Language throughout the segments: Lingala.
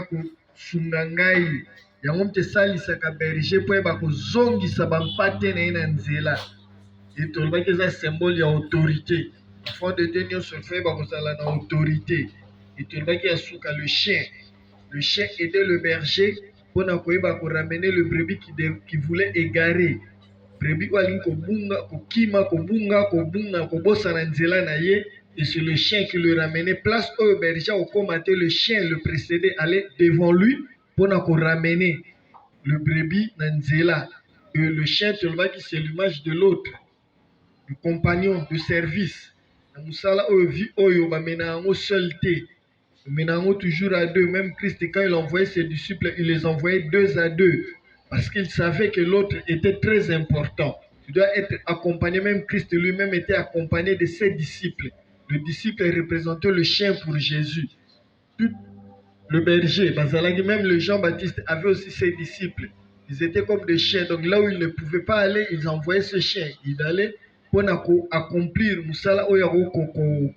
kosunga ngai yango mpe esalisaka berger mpo yeba kozongisa bampate na ye na nzela ye tolobaki eza symbole ya autorité. Enfant de Dieu nyonso efo yeba kozala na autorité ye tolobaki ya suka le chien aidait le berger mpona koyeba koramener le brebis qui voulait égarer brebis oyo alingi kobunga kokima kobunga kobosana nzela na ye. Et c'est le chien qui le ramenait. Place au berger au comité, le chien le précédait, allait devant lui pour ramener le brebis dans Nzela. Et le chien, tu le vois, c'est l'image de l'autre, du compagnon de service. Moussala ovi oyo ba menango seulté. Menango toujours à deux. Même Christ, quand il envoyait ses disciples, il les envoyait 2 à 2. Parce qu'il savait que l'autre était très important. Tu dois être accompagné. Même Christ lui-même était accompagné de ses disciples. Le disciple représentait le chien pour Jésus. Tout le berger, même le Jean-Baptiste avait aussi ses disciples. Ils étaient comme des chiens. Donc là où ils ne pouvaient pas aller, ils envoyaient ce chien. Il allait pour accomplir Moussala Oyaro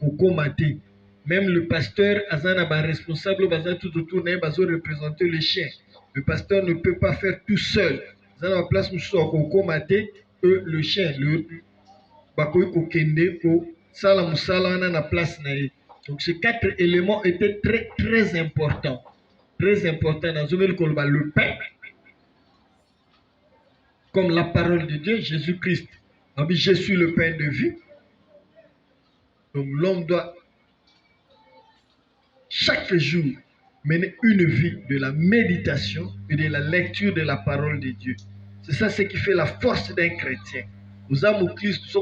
Kokomate. Même le pasteur, Azana responsable, tout autour de représenter le chien. Le pasteur ne peut pas faire tout seul. Azana place Moussala Kokomate, le chien, le Bakoy Kokende pour Sala Moussala na place na ye. Donc ces 4 éléments étaient très très importants. Très importants dans le pain, comme la parole de Dieu, Jésus-Christ. Je suis le pain de vie. Donc l'homme doit chaque jour mener une vie de la méditation et de la lecture de la parole de Dieu. C'est ça ce qui fait la force d'un chrétien. Nous avons Christ, il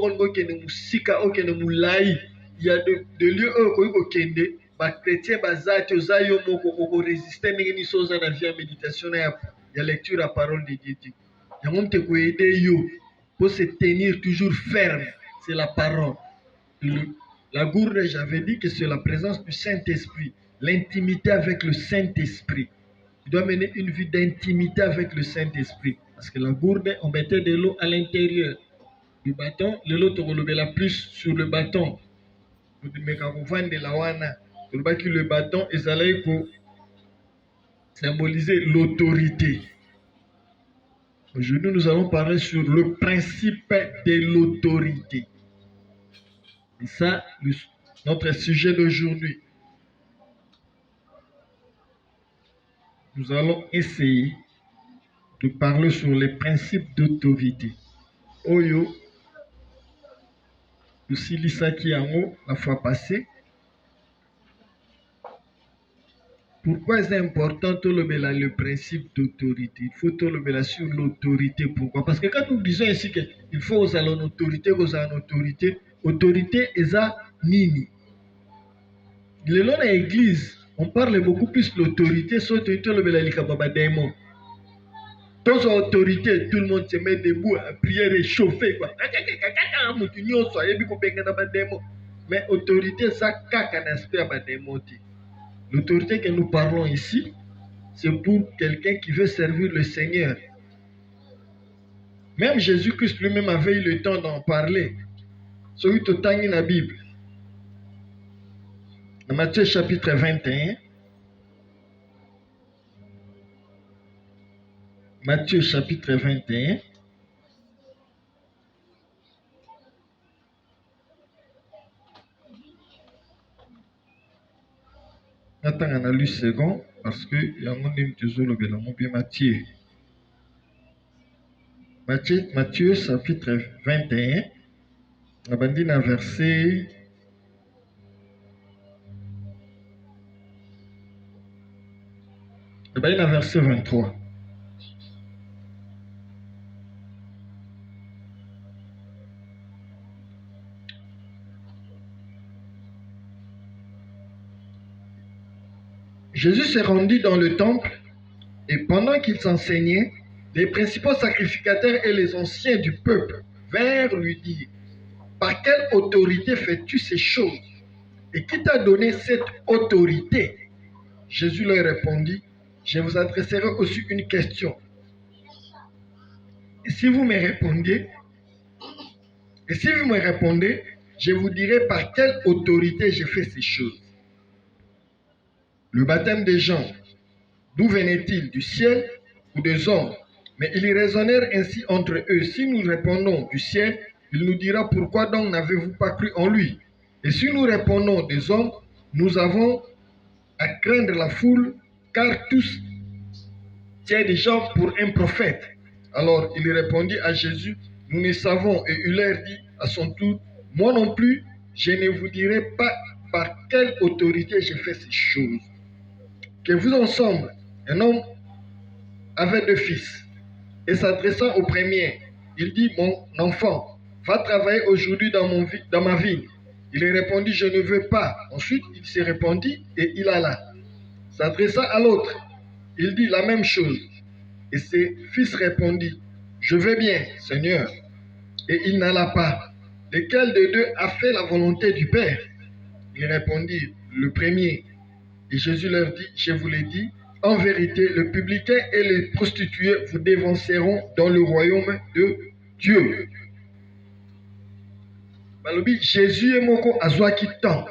y a des lieux où les chrétiens résister à la méditation et à la lecture de la parole de Dieu. Il pour se tenir toujours ferme, c'est la parole. La gourde, j'avais dit que c'est la présence du Saint-Esprit, l'intimité avec le Saint-Esprit. Tu dois mener une vie d'intimité avec le Saint-Esprit. Parce que la gourde, on mettait de l'eau à l'intérieur du bâton, l'eau te la plus sur le bâton. Le bâton est pour symboliser l'autorité. Aujourd'hui, nous allons parler sur le principe de l'autorité. Et ça, notre sujet d'aujourd'hui. Nous allons essayer de parler sur les principes d'autorité. Oyo, le Silisaki Yango, la fois passée. Pourquoi c'est important le principe d'autorité? Il faut le sur l'autorité. Pourquoi? Parce que quand nous disons ici qu'il faut aux une autorité, autorité est ça nini. Le long de l'église, on parle beaucoup plus de l'autorité, sur l'autorité le démon. Dans l'autorité, tout le monde se met debout à prier réchauffer. Mais autorité, ça caca un aspect à démon. L'autorité que nous parlons ici, c'est pour quelqu'un qui veut servir le Seigneur. Même Jésus-Christ lui-même avait eu le temps d'en parler. Celui qui est la Bible. Dans Matthieu chapitre 21. Matthieu chapitre 21. Attends, on a lu second parce que il y a un monde bien Matthieu. Matthieu chapitre 21. On a dit dans verset. On a dit dans verset 23. Jésus s'est rendu dans le temple et pendant qu'il s'enseignait, les principaux sacrificateurs et les anciens du peuple vinrent lui dire: par quelle autorité fais-tu ces choses? Et qui t'a donné cette autorité? Jésus leur répondit: je vous adresserai aussi une question. Et si vous me répondez, je vous dirai par quelle autorité j'ai fait ces choses. Le baptême des Jean, D'où venait-il? Du ciel ou des hommes? Mais ils raisonnèrent ainsi entre eux. Si nous répondons du ciel, il nous dira pourquoi donc n'avez-vous pas cru en lui? Et si nous répondons des hommes, nous avons à craindre la foule, car tous tiennent des gens pour un prophète. Alors il répondit à Jésus, nous ne savons. Et il leur dit à son tour, moi non plus, je ne vous dirai pas par quelle autorité je fais ces choses. Que vous ensemble, un homme avait 2 fils. Et s'adressant au premier, il dit, mon enfant, va travailler aujourd'hui dans ma ville. Il répondit, je ne veux pas. Ensuite, il se répandit et il alla. S'adressant à l'autre, il dit la même chose. Et ses fils répondit, je veux bien, Seigneur. Et il n'alla pas. Lequel des deux a fait la volonté du Père? Il répondit, le premier. Et Jésus leur dit, je vous l'ai dit, en vérité, le publicain et les prostituées vous dévanceront dans le royaume de Dieu. Balobi, Jésus est moko azwaki temps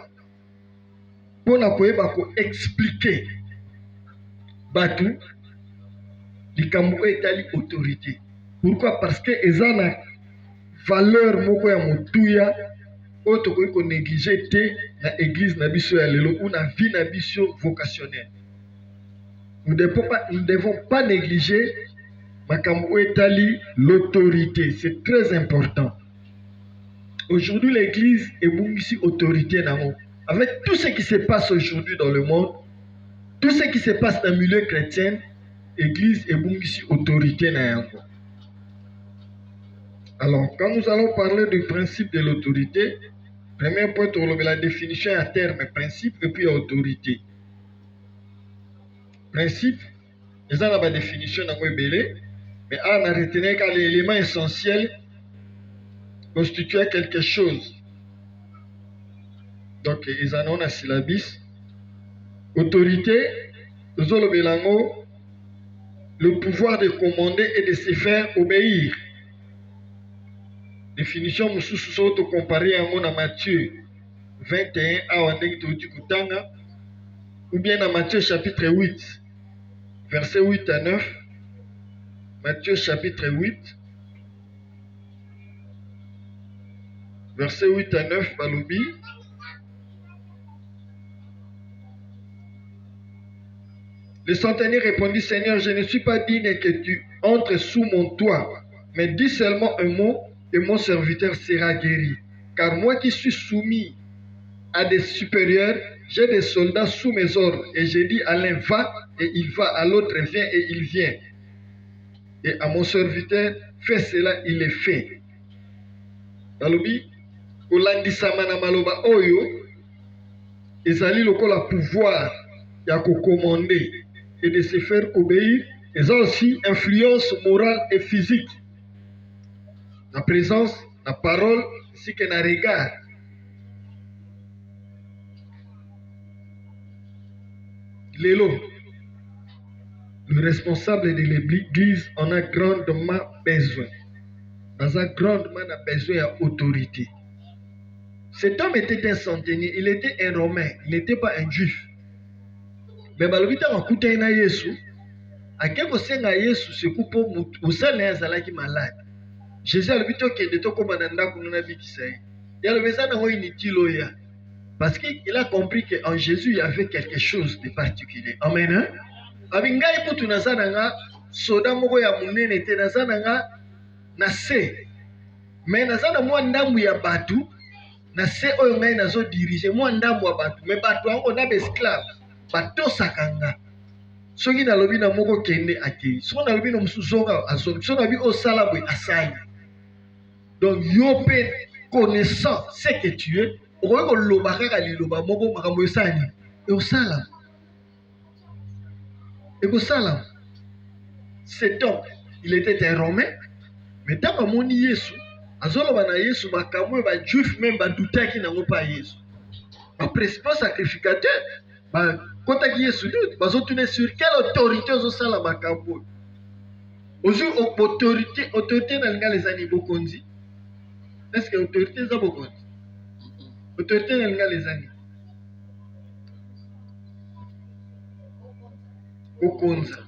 pour expliquer batu likambo etali autorité. Pourquoi? Parce que eza na valeur moko ya motuya oyo tokoki ko négliger te na église na biso ya lelo ou na vie na biso vocationnelle. Nous ne devons pas négliger makambo etali l'autorité. C'est très important. Aujourd'hui, l'église est bungisi autorité nango. Avec tout ce qui se passe aujourd'hui dans le monde, tout ce qui se passe dans le milieu chrétien, l'église est bungisi autorité nango. Alors, quand nous allons parler du principe de l'autorité, premier point, on a la définition à terme, principe et puis autorité. Principe, ils ont la définition dans le belé, mais on a retenu que l'élément essentiel constituait quelque chose. Donc, ils en ont la syllabis. Autorité, le pouvoir de commander et de se faire obéir. Définition mususu soto comparé à mon Matthieu 21 à ou bien dans Matthieu chapitre 8, verset 8 à 9. Matthieu chapitre 8, verset 8 à 9, Baloubi. Le centenier répondit, Seigneur, je ne suis pas digne que tu entres sous mon toit, mais dis seulement un mot et mon serviteur sera guéri. Car moi qui suis soumis à des supérieurs, j'ai des soldats sous mes ordres. Et j'ai dit à l'un va et il va, à l'autre viens et il vient. Et à mon serviteur, fais cela, il le fait. Balobi, olandisama na maloba oyo, ezali lokola pouvoir ya ko commander et de se faire obéir, ils ont aussi influence morale et physique. La présence, la parole, ainsi que le regard. Lélo, le responsable de l'église en a grandement besoin. Dans un grandement besoin d'autorité. Cet homme était un centenier, il était un Romain, il n'était pas un juif. Mais balobita makuta ina Yesu, akeko senga Yesu sekupo usale azalaki malade. Jésus a dit que de komanda ndako na bikisa. Il a le besoin de inutile ya. Parce qu'il a compris qu'en Jésus il y avait quelque chose de particulier. Amen. Hein? Abingai kutu nazana soda moko ya munene te nazana na se. Mais nazana mwa ndambu ya batu na se oyo ngai nazo diriger mwa ndambu ya batu. Mais batu ango na be esclave. Bato sakanga. Soki na lobi na moko kende akei. Soki na lobi na musuzonga azongi. Soki na lobi osala bwe asali. Donc yo pe connaissant ce que tu es, okoki koloba kaka liloba moko makambo esani. Eosala. Ekosala. Cet homme, il était un Romain, mais tant amoni Yesu, azoloba na Yesu makambo ba juif même ba doutaki nango pa Yesu. Ba principal sacrificateur, ba kotaki Yesu doute, bazotune sur quelle autorité ozosala makambo. Aujourd'hui autorité na linga les ani bokonzi. Est-ce que l'autorité est beaucoup? L'autorité est les années. Kokonza.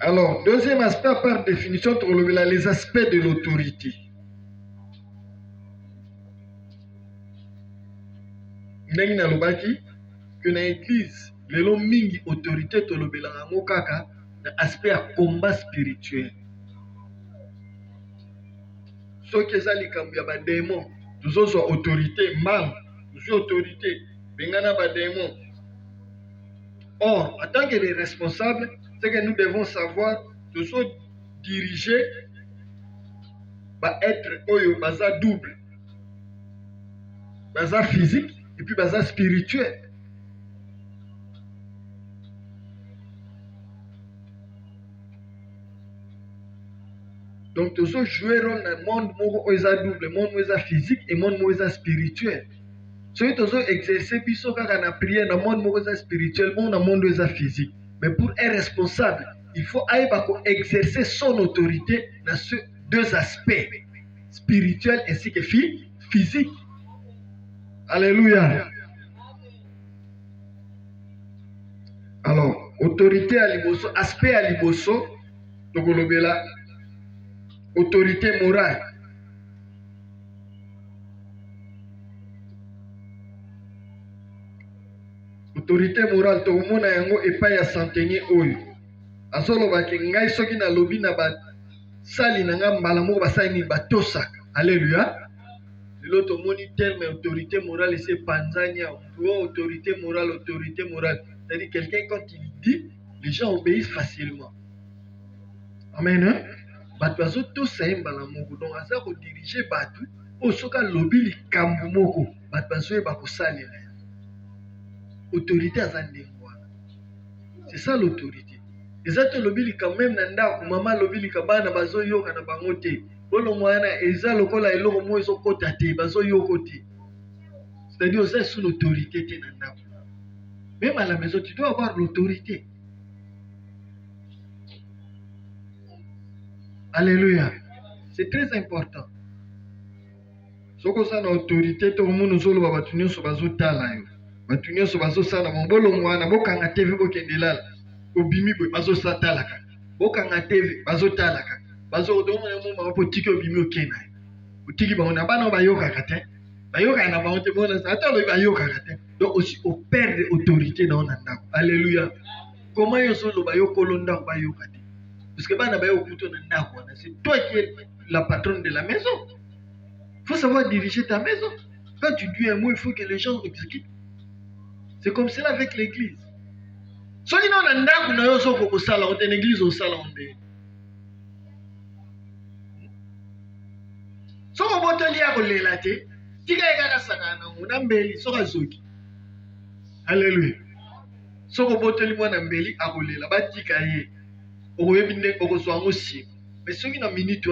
Alors, deuxième aspect, par définition, les aspects de l'autorité. Ndenge nalobaki que dans l'église, lelo mingi autorité tolobelanga ngo kaka na aspect ya combat spirituel. Soki eza likambo ya badémon, tozozwa autorité mal, tozwi autorité bengana badémon. Or, en tant que les responsables, c'est que nous devons savoir que ce diriger va être oyo baza double, baza physique et puis baza spirituel. Donc, tout ça jouer rôle dans le monde où il double, le monde où il physique et le monde où il spirituel. Ce qui est exercer, puis ça, quand on a prié dans le monde où il spirituel, dans le monde où il physique. Mais pour être responsable, il faut exercer son autorité dans ces deux aspects, spirituel ainsi que physique. Alléluia. Alors, autorité à liboso, aspect à liboso, Togolobela. Autorité morale. Autorité morale, tout le monde a yango epai ya centenier oyo. Azolobaki ngai soki na lobi na ba sali na nga mbala moko basali ni batosaka. Alléluia. Lelo to moni terme autorité morale c'est panzania. Autorité morale. C'est-à-dire quelqu'un quand il dit, les gens obéissent facilement. Amen. Hein? Bato bazo to mbala moko donc aza ko diriger bato o soka lobi likambo moko bato bazo e bakosalela autorité aza ndengwa. C'est ça l'autorité. Eza to lobi likambo même na ndako mama lobi likaba na bazo yoka na bango te bolo mwana eza lokola eloko mo ezo kota te bazo yoko te. C'est-à-dire c'est sous l'autorité te na ndako. Même à la maison tu dois avoir l'autorité. Alléluia. C'est très important. Ce que ça l'autorité, tout le monde nous a battu sur bazo tala yo. Battu sur bazo sana mbolo mwana bokanga TV bokendelala. Obimi boy bazo satala ka. Bokanga TV bazo tala ka. Bazo do mo ma potiki obimi okena. Otiki ba ona bana ba yoka kate. Ba yoka na ba onte bona sa atalo ba yoka kate. Donc aussi on perd autorité dans ndako. Alléluia. Comment yo solo ba yokolo ndako ba yoka te. Parce que c'est toi qui es la patronne de la maison. Il faut savoir diriger ta maison. Quand tu dis un mot, il faut que les gens exécutent. C'est comme cela avec l'église. Si on a un on a une église au salon. Si on a un église, alléluia. Si on a un église, mais ceux qui n'ont minute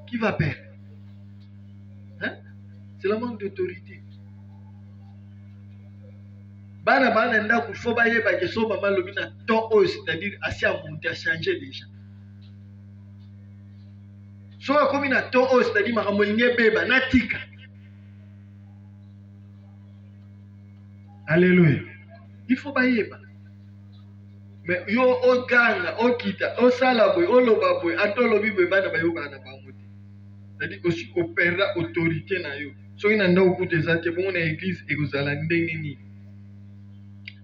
qui va perdre? Hein? C'est le manque d'autorité. C'est-à-dire assez à monter, à changer déjà. Soit comme il a temps, c'est-à-dire que natika. Alléluia. Il faut bailler. Mais yo o ganga o kita o sala boy o loba boy atolo bi boy bana bayoka na bangote. C'est-à-dire aussi opéra autorité na yo. So ina ndao kutezate bon na église ekozala ndenge ni.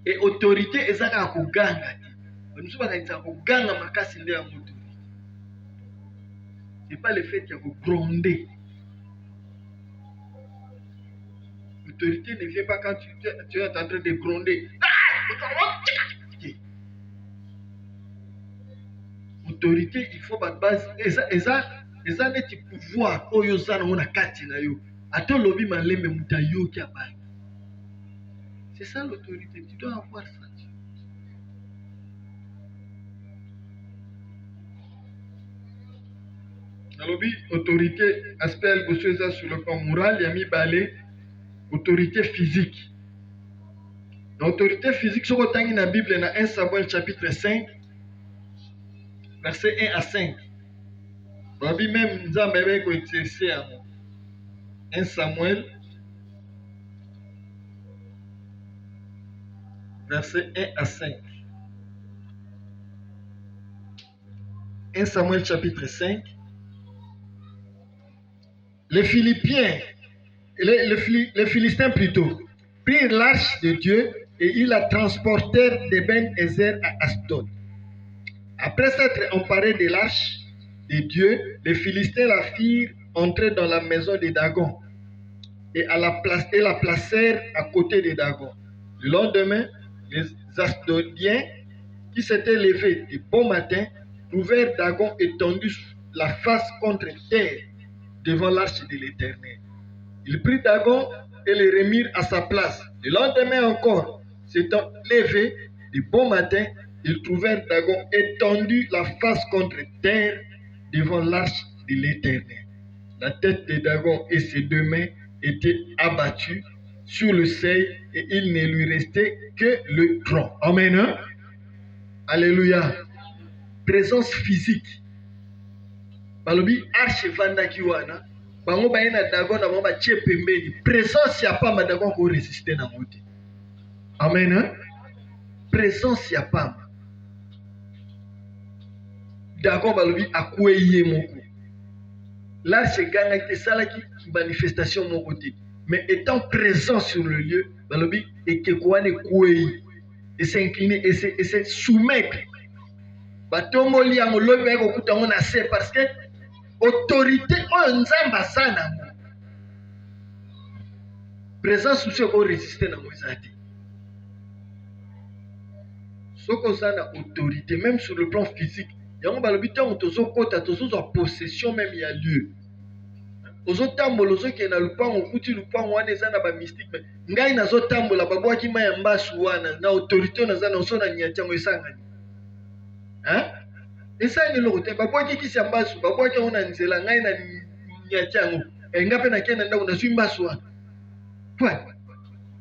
Et autorité ezaka ko ganga ti. Nous sommes dans ko ganga makasi nde ya mutu. C'est pas le fait qu'il y a ko gronder. L'autorité ne vient pas quand tu es en train de gronder. Autorité, il faut battre base. Eza neti pouvoir oyo zana ona kati na yo. Ato lobi maleme mutayo ki abai. C'est ça l'autorité, tu dois avoir ça. Lobi autorité aspect bosoza sur le plan moral, yami balé autorité physique. L'autorité physique sur le dans la Bible dans 1 Samuel chapitre 5 verset 1 à 5. Babi même Nzambe ko exercer à moi. 1 Samuel, versets 1 à 5. 1 Samuel chapitre 5. Les Philistins plutôt, prirent l'arche de Dieu et ils la transportèrent d'Eben-Ezer à Asdod. Après s'être emparés de l'arche de Dieu, les Philistins la firent entrer dans la maison de Dagon et la placèrent à côté de Dagon. Le lendemain, les Asdodiens qui s'étaient levés de bon matin trouvèrent Dagon étendu la face contre terre devant l'arche de l'Éternel. Ils prirent Dagon et le remirent à sa place. Le lendemain encore, s'étant levés de bon matin, ils trouvèrent Dagon étendu la face contre terre devant l'arche de l'Éternel. La tête de Dagon et ses deux mains étaient abattues sur le seuil et il ne lui restait que le tronc. Amen. Hein? Alléluia. Présence physique. Balobi arche vandaki wana. Bango baina Dagon na mamba tche pembeni. Présence ya pas Dagon ko résister na moté. Amen. Hein? Présence ya pas. Dagon balobi akweye moko. L'arche ganga te salaki manifestation mon côté. Mais étant présent sur le lieu, balobi ekekwane kweye. Et s'incliner et se soumettre. Batomoli yango lobi ko kutango na se parce que autorité oyo nzamba sana mo. Présence sous ko résister na moizati. Soko sana autorité même sur le plan physique. Yango balobi tango tozo kota tozo en possession même ya lieu. Ozo tambola ozo ke na lupango kuti lupango wana eza na ba mystique mais ngai nazo tambola babwaki maya mbasu wana na autorité na zana oso na nyantango esangani. Hein? Esa ni lokote babwaki kisi mbasu babwaki ona nzela ngai na nyantango ngape na kena ndako na swi mbasu wana. Kwa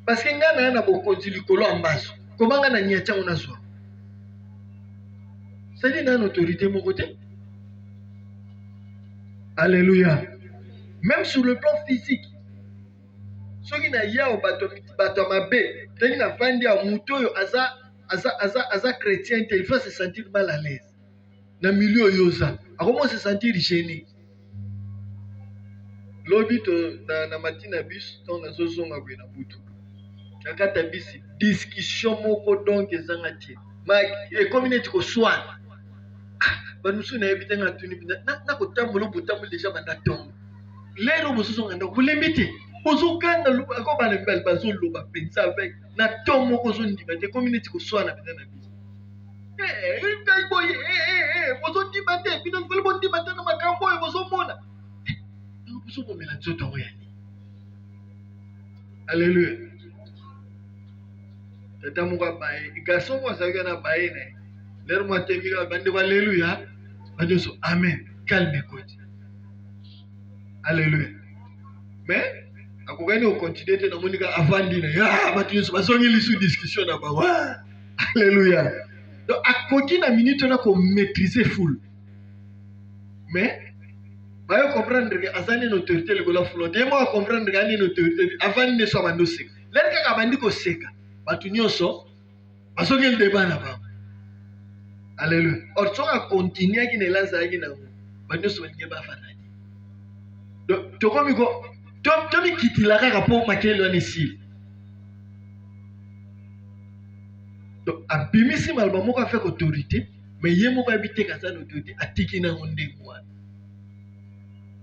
parce que ngana na bokonzi likolo mbasu komanga na nyantango na zwa. C'est une autorité mon côté. Alléluia. Même sur le plan physique. Ceux qui n'ont pas batamabe, ceux qui n'ont pas dit à Mouto, aza chrétien, il faut se sentir mal à l'aise. Dans le milieu yosa, comment se sentir gêné? Lobby na matina bus, ton azozo ngabwe na butu. Kakata bisi discussion moko donc ezangati. Ma et communauté ko soin. Banusu na ebite ngatuni na ko tambulo butambulo déjà bandatongo. Lero bososo nganda kulembite. Bozokanga luba ko balembel bazolo ba pensa avec na tomo ko zo ndima te community ko swana bitana biso. Ngai boy bozo ndima te bino ngolo bo ndima te na makambo e bozo mona. Bozo bo mela nzoto oyani. Alléluia. Tata muka bae, garçon mo sa gana bae ne. Lero mo te mi bande alléluia. Bande so amen. Calme côté. Alléluia. Mais akogani au continuer te na monika avandi na ya batu basongi lisu discussion na ba wa. Alléluia. Donc akoki na minute na ko maîtriser full. Mais ba comprendre que azani une autorité le gola full. Demo a comprendre que ani une autorité avandi ne so bando seka. Lerka ka bandi ko seka. Batu nyonso basongi le débat na ba. Alléluia. Or so a continuer ki ne lanza ki na bando so nge ba fana. Donc tokomi ko tomi kitilaka rapport makelo anesi. Donc abimisi malba moko fait autorité mais yemo ba bité kaza autorité atiki na onde kwa.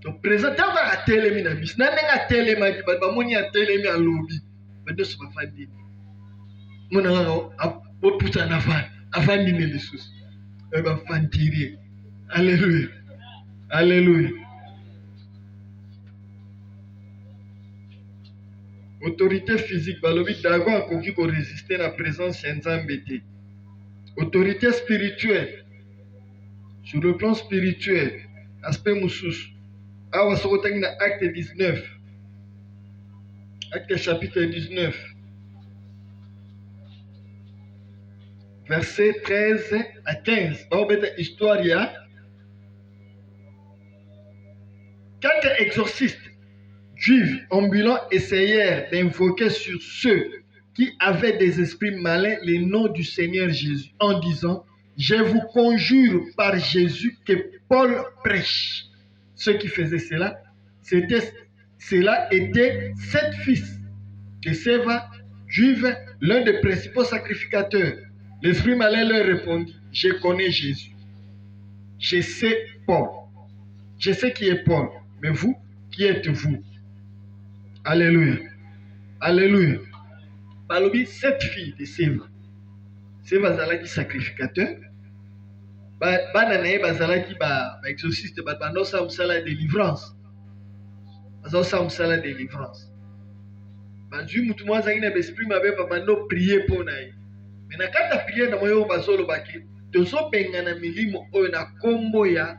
Donc président va a telemi na bis na nenga telema ba moni a telemi a lobby ba do so ba fandi. Mona ngao bo puta na fan afandi ne lesus. Ba fantiri. Alléluia. Alléluia. Autorité physique, balobi Dagon a conquis qu'on résister à la présence de Nzambete. Autorité spirituelle, sur le plan spirituel, aspect moussous. Awa sokotang na acte 19. Acte chapitre 19. Verset 13 à 15. Bah, histoire, il y a 4 exorcistes. juifs ambulants essayèrent d'invoquer sur ceux qui avaient des esprits malins le nom du Seigneur Jésus en disant, je vous conjure par Jésus que Paul prêche. Ceux qui faisaient cela, cela était 7 fils de Séva, juifs, l'un des principaux sacrificateurs. L'esprit malin leur répondit, je connais Jésus. Je sais Paul. Je sais qui est Paul. Mais vous, qui êtes-vous? Alléluia. Alléluia. Balobi, 7 filles de Séva. Séva zalaki sacrificateur. Bana naye bazalaki ba exorciste banosa musala délivrance. Bazosa musala délivrance. Bazui mutu mwa zangi na besprit mabe bando prier pour naye. Mais na kata prier na moyo bazolo baki tozo bengana milimo oyo na kombo ya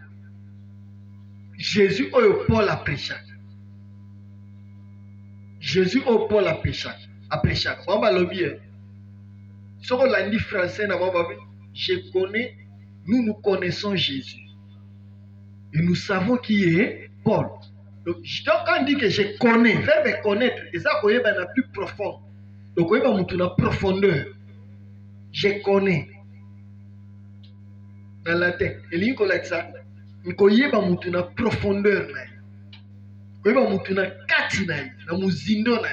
Jésus oyo Paul a prêché. Jésus oyo Paul a prêché. Mamba lobi. Soko landi français na mamba je connais, nous connaissons Jésus. Et nous savons qui est Paul. Donc quand on dit que je connais, verbe connaître, et ça koye ba na plus profond. Donc koye ba mutu na profondeur. Je connais. Dans la tête. Et l'inko like ça, koye ba mutu na profondeur na. Koye ba mutu na kati na, na muzindo na.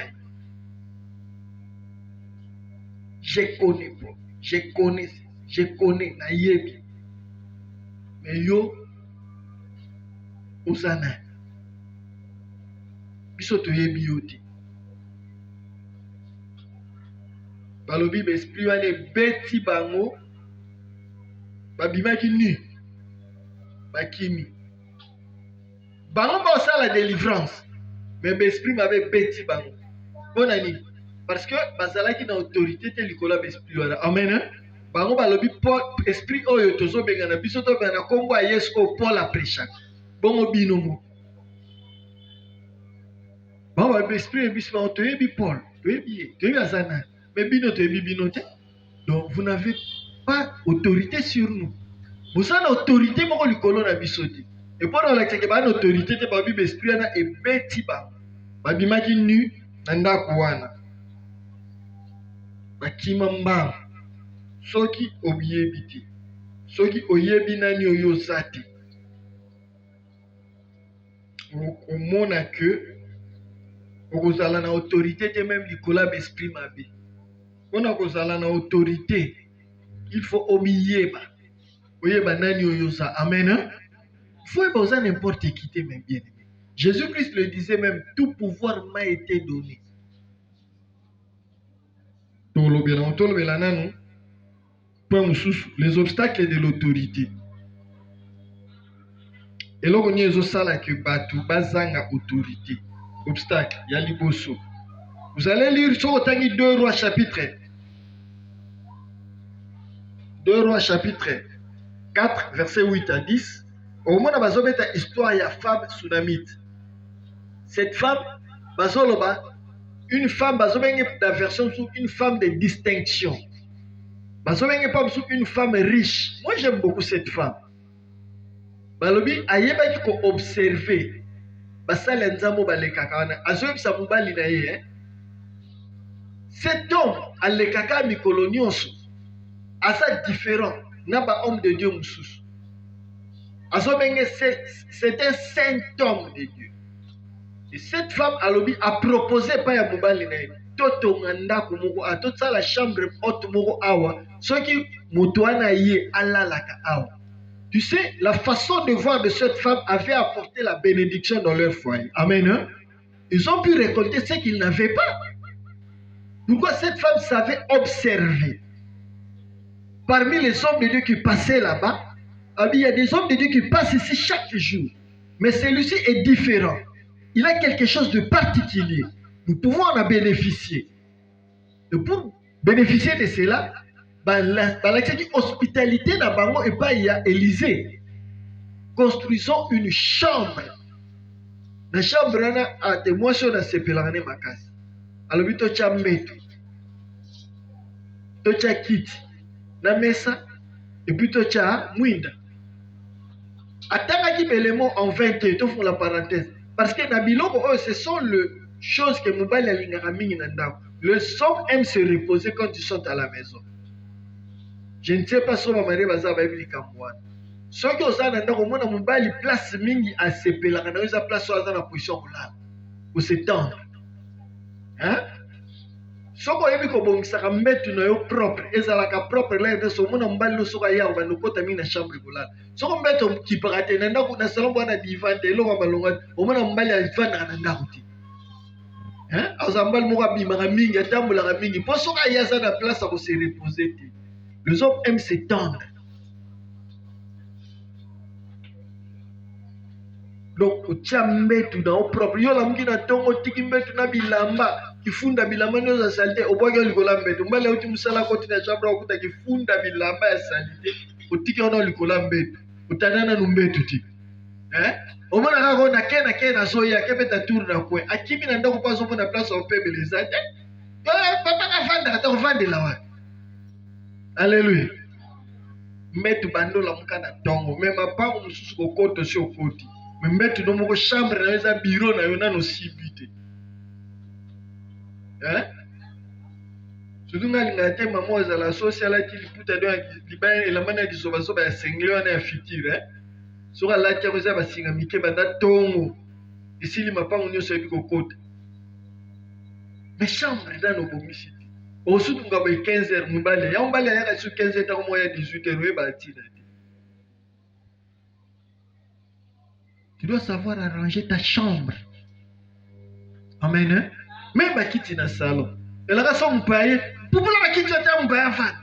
Je connais Paul. Je connais na yebi. Mais yo osana. Biso to yebi yoti. Balobi besprit wane beti bango babimaki nu bakimi. Bango ba osala délivrance. Mais besprit m'avait beti bango. Bonani. Parce que bazalaki na autorité te likola besprit wana. Amen. Hein? Bango balobi Paul esprit oyo tozo bengana biso to bengana kombo ya Yesu o Paul a prêché. Bongo binomo. Bango esprit biso to yebi Paul, to yebi azana. Mais bino to yebi binote. Donc vous n'avez pas autorité sur nous. Vous avez autorité moko likolo na biso te. Et pour la que ba autorité te babi esprit wana e beti ba. Babimaki nu na ndako wana. Bakima mbang. Soki oyebi te. Soki oyebi nani oyo zati. Omona que okozala na autorité te même likola besprit mabe. On a kozala na autorité. Il faut omiyeba. Oyeba nani oyo za. Amen. Hein? Faut pas n'importe qui te même bien aimé. Jésus-Christ le disait même, tout pouvoir m'a été donné. Les obstacles de l'autorité. Et là, on y a que Batu Bazanga autorité. Obstacle, Yaliboso. Vous allez lire sur 2 Rois chapitre 2 Rois chapitre 4, verset 8 à 10. Au moment où on a une histoire, il y a une femme tsunamite. Cette femme, une femme, la version sur une femme de distinction. Une femme riche. Moi, j'aime beaucoup cette femme. Balobi, ayeba ki ko observer. Basala nzambo balekaka wana. Azoyeb sa mobali na ye. Cet homme, alekaka mikolo nyonso. Asa différent. Na ba homme de Dieu mususu. C'est un saint homme de Dieu. Et cette femme a proposé par ya mobali na ye. Toto ngandako moko a toute ça la chambre haute moko awa. Ce qui motoana ye alalaka awa. Tu sais, la façon de voir de cette femme avait apporté la bénédiction dans leur foyer. Amen. Hein? Ils ont pu récolter ce qu'ils n'avaient pas. Pourquoi cette femme savait observer? Parmi les hommes de Dieu qui passaient là-bas, il y a des hommes de Dieu qui passent ici chaque jour. Mais celui-ci est différent. Il a quelque chose de particulier. Nous pouvons en bénéficier. Et pour bénéficier de cela, l'hospitalité n'a pas et pas il y a Élysée. Construisons une chambre. La chambre a des moissons dans ces pèlerins ma case. Alors, tu as mis tu as quitté la mesa et puis tu as mouinda. Attends qui élément en 20 tu fais la parenthèse. Parce que na biloko oyo, ce sont les choses que mobali alingaka mingi na ndako. Les hommes aiment se reposer quand ils sont à la maison. Je ne sais pas si ma mari baza ba yebi likambo wana. Soki oza na ndako omona mobali place mingi asepelaka na eza place oyo aza na position kolala kosetendre. Hein? Soko oyebi kobongisaka mbetu na yo propre ezalaka propre la nde so omona mobali no soko aya obanda okota mingi na chambre kolala. Soko mbetu okipaka te na ndako na salon bwana divan te eloko balonga omona mobali avandaka na ndako te. Hein? Aza mobali moko abimaka mingi atambolaka mingi mpo soko aya aza na place ya kose reposer te. Les hommes aiment s'étendre. Donc, otia mbetu na o propre. Yo la mki na tongo tiki mbetu na bilamba. Kifunda bilamba nyo za salite. Oboge yo likola mbetu. Mbale uti musala koti na chambra okuta kifunda bilamba ya salite. Otiki ono likola mbetu. Utanana nu mbetu ti. Omona kako na ke na soya. Kepe ta tour na kwe. Akimi na ndako pa sopo na place au pebele zate. Papa ka fanda kata kufande la wate. Alléluia. Mbetu bandola muka na tongo. Mema pango mususu kokoto si okoti. Mbetu no moko chambre na eza bureau na yo nano sibite. Surtout nga linga te mamo ezala social ati liputa do libaya elamana ya kisoba soba ya sengle wana ya fitire. Soka lati ya koza basinga mike banda tongo. Isili mapango nyonso yebi kokota. Mais chambre nano bomisi. Osutu nga boy 15h mubale. Ya mubale ya su 15h ta ko ya 18h we batina. Tu dois savoir arranger ta chambre. Amen. Hein? Même bakiti na salon. Et là ça mpaye. Pourquoi bakiti ta mpaye fan?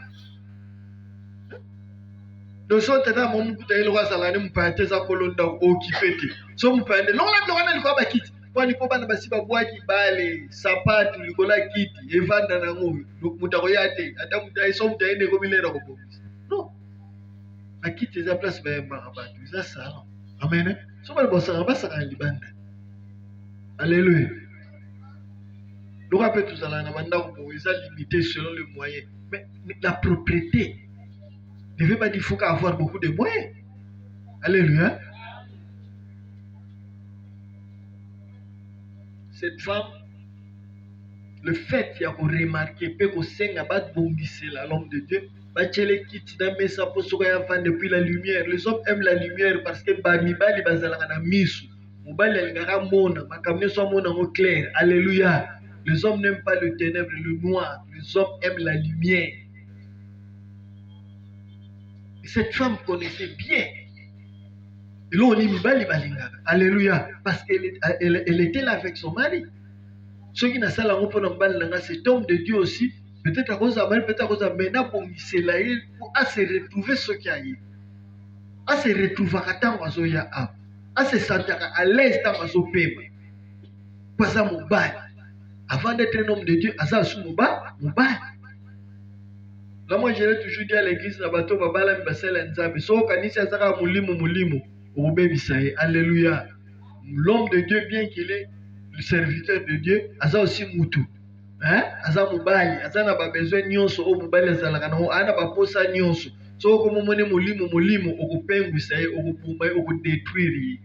Donc so tata mo mkuta ile kwa salani mpaye teza kolonda okipete. So mpaye non la blona liko bakiti. Kwani po bana basi babwaki bale sapatu likola kiti evanda na ngoyo. Donc mutako yate ata mutai so mutaende ko milera ko bomis. Non. Bakiti za place ba yamba abatu za salon. Amen. Hein? So ba bosanga basaka libanda. Alléluia. Le rappel tout ça là na banda ko eza limité selon les moyens. Mais la propriété ne veut pas dire qu'il faut avoir beaucoup de moyens. Alléluia. Cette femme, le fait qu'il y a remarqué que senga bat bongisela l'homme de Dieu, bachele kiti na mesa poso ya fan depuis la lumière. Les hommes aiment la lumière parce que bamibali bazalaka na misu. Mobali alingaka mona, makamne so mona ngo clair. Alléluia. Les hommes n'aiment pas le ténèbre, le noir. Les hommes aiment la lumière. Et cette femme connaissait bien. Et là on dit mibali balingaka. Alléluia. Parce qu'elle était là avec son mari. Ceux qui n'ont pas la mobali cet homme de Dieu aussi. Peut-être à cause de mal, peut-être à cause de maintenant pour se retrouver ce qu'il y a eu. À se retrouver à temps à se sentir à l'aise dans ma paiement. Pas ça mon bail. Avant d'être un homme de Dieu, à ça sous mon bail. Là moi je l'ai toujours dit à l'église na bato babala mi basela nzambe. So kanisa zaka mulimo obebisaye. Alléluia. L'homme de Dieu bien qu'il est le serviteur de Dieu, à ça aussi moutou. Hein? Aza mobali, aza na ba besoin nyonso o mobali azalaka na ana ba posa nyonso. So ko momone molimo okupengwisa ye okupuma okudétruire.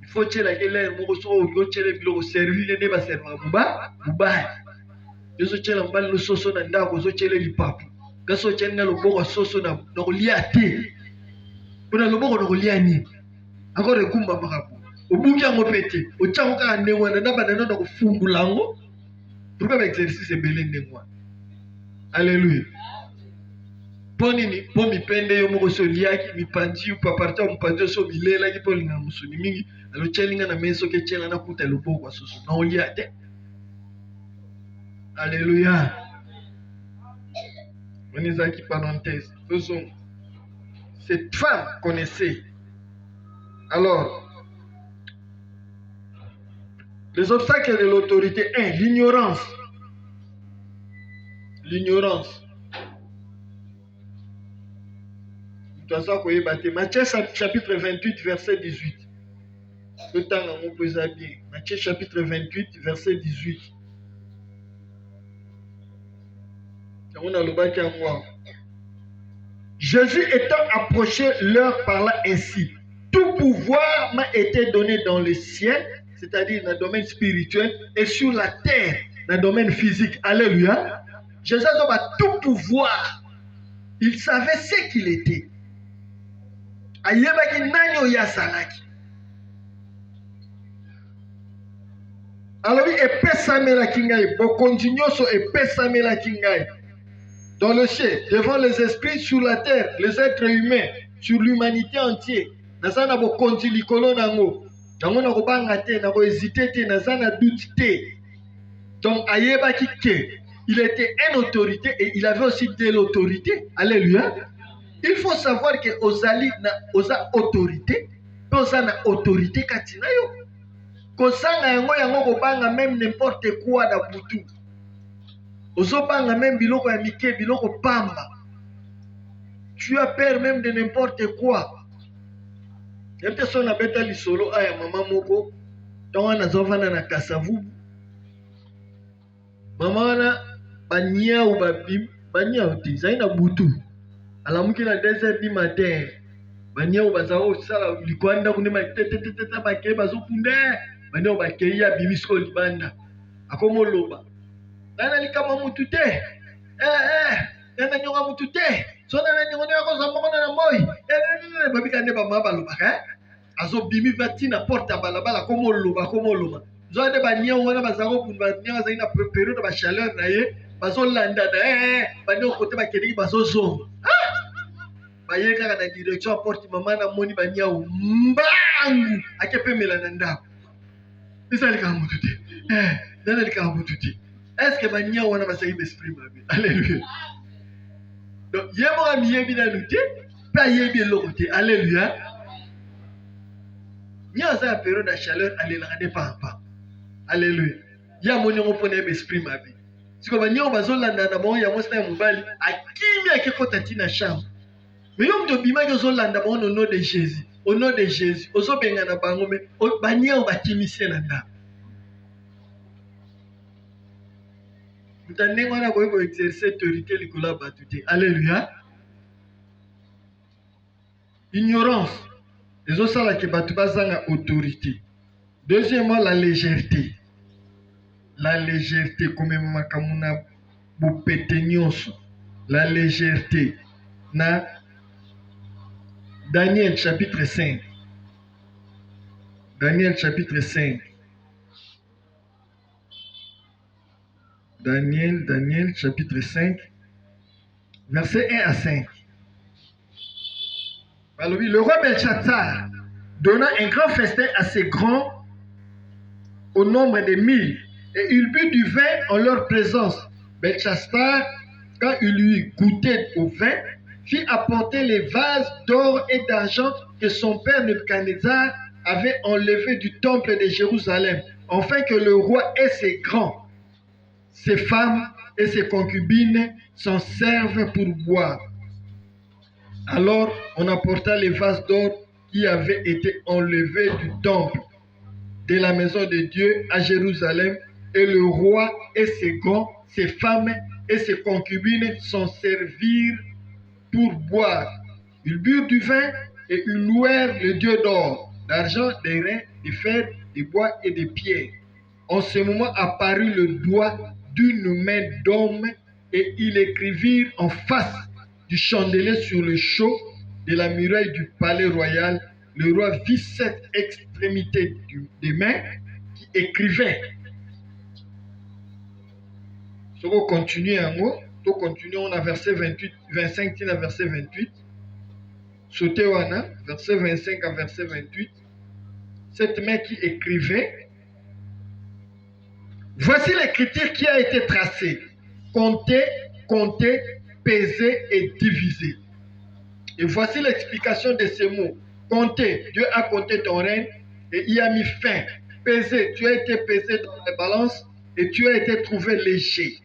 Il faut tshela ke l'air moko so o tshele biloko servir ne ba servir mobali. Yeso tshela mobali no soso na ndako so tshele lipapu. Gaso tshela loboko soso na kolia te. Kuna loboko na kolia ni. Akore kumba makapo. Obuki yango pete, otshako ka ndengwana na banana na kufungula ngo. Pourquoi l'exercice est belé ndengwana? Alléluia. Ponini, po mi pende yo moko so liaki mi panji ou pa parta mi panji so bilela ki po linga musuni mingi. Alo chelinga na meso ke chela na kuta loboko soso. Na oliate. Alléluia. On est qui parenthèse. Cette femme connaissait. Alors, les obstacles de l'autorité, 1. L'ignorance. L'ignorance. Matthieu chapitre 28, verset 18. Le temps on peut bien. Matthieu chapitre 28, verset 18. Jésus étant approché leur parla ainsi. Tout tout pouvoir m'a été donné dans le ciel, c'est-à-dire dans le domaine spirituel, et sur la terre, dans le domaine physique. Alléluia. Jésus a tout pouvoir. Il savait ce qu'il était. Ayebaki nani yasalaki. Alors, epesamela kingai, bokontinyoso epesamela kingai. Dans le ciel, devant les esprits sur la terre, les êtres humains, sur l'humanité entière. Nazana bokonti likolo nango. Nango na kobanga te, na ko hésiter te, nazana doute te. Donc ayebaki ke il était une autorité et il avait aussi de l'autorité. Alléluia. Il faut savoir que ozali na oza autorité, oza na autorité katina yo. Kosanga yango kobanga même n'importe quoi da butu. Ozobanga même biloko ya mike, biloko pamba. Tu as peur même de n'importe quoi. Yete so na beta lisolo aya mama moko, tonga na zovana na kasavu. Mama wana banya ou babim, banya oti, zai na butu. Alamuki na 2h du matin. Banya ou bazao sala likwanda kunema tete bakeye bazokunde. Banya ou bakeye ya bimisko libanda. Akomo loba. Nana likama mutu te. Nana nyonga mutu te. So nana nyonga yako za moko na moi. Babika ne ba maba loba ka. Azo bimi vati na porte balabala komo loba. Zo de banya wana bazako kun banya za ina période ba chaleur na ye. Bazo landa na banya kote ba kedi bazo zo. Baye kaka na direction porte mama na moni banya mbangu akepemela na ndako. Isa lika mutu te. Nana lika mutu te. Est-ce que banya wana basaki m'exprime bien? Alléluia. Donc yemo miyebi na luté, pas yebi l'autre. Alléluia. Nya za période de chaleur allez la regarder pas. Alléluia. Ya moni on pone m'exprime bien. Si comme banya bazolanda na mo ya mosna mobali akimi akekota tina chambre. Mais yom de bima bazolanda mo au nom de Jésus. Au nom de Jésus. Ozobenga na bango me banya bakimisé na ndako. Vous avez exercer autorité likolo batute. Alléluia. Ignorance. Les autres ça qui batu bazanga autorité. Deuxièmement, la légèreté. La légèreté comme makamuna bopete. La légèreté. Na Daniel chapitre 5. Daniel chapitre 5. Daniel chapitre 5, verset 1 à 5. Alors, le roi Belshazzar donna un grand festin à ses grands au nombre de 1000 et il but du vin en leur présence. Belshazzar, quand il eut goûté au vin, fit apporter les vases d'or et d'argent que son père Nebuchadnezzar avait enlevés du temple de Jérusalem, afin que le roi et ses grands, ses femmes et ses concubines s'en servent pour boire. Alors on apporta les vases d'or qui avaient été enlevés du temple de la maison de Dieu à Jérusalem, et le roi et ses grands, ses femmes et ses concubines s'en servirent pour boire. Ils burent du vin et ils louèrent le Dieu d'or, d'argent, de reins, de fer, de bois et de pierres. En ce moment apparut le doigt d'une main d'homme et ils écrivirent en face du chandelier sur le chaud de la muraille du palais royal. Le roi vit cette extrémité des mains qui écrivaient. Si on continue un mot, on a verset 28, 25 à verset 28. Sauté wana, verset 25 à verset 28. Cette main qui écrivait. Voici l'écriture qui a été tracée. Compter, peser et diviser. Et voici l'explication de ces mots. Compter, Dieu a compté ton règne et il a mis fin. Peser, tu as été pesé dans les balances et tu as été trouvé léger.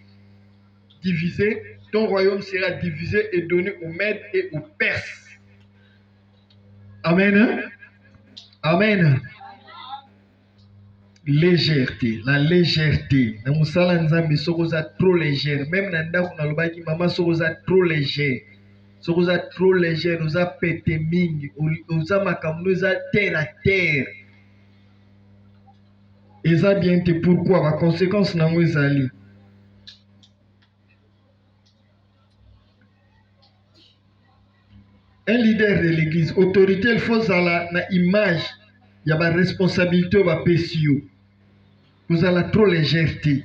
Diviser, ton royaume sera divisé et donné aux Mèdes et aux Perses. Amen. Amen. Légèreté, la légèreté. Na musala nzambe sokoza trop légère. Même na ndako na lobaki mama sokoza trop légère. Ce que vous trop léger, vous avez pété mingi, vous avez makamno, vous avez terre à terre. Et ça bien te pourquoi, la conséquence n'a pas zali. Un leader de l'église, autorité, il faut na image, il y a la responsabilité, va pesio. Vous avez trop légèreté.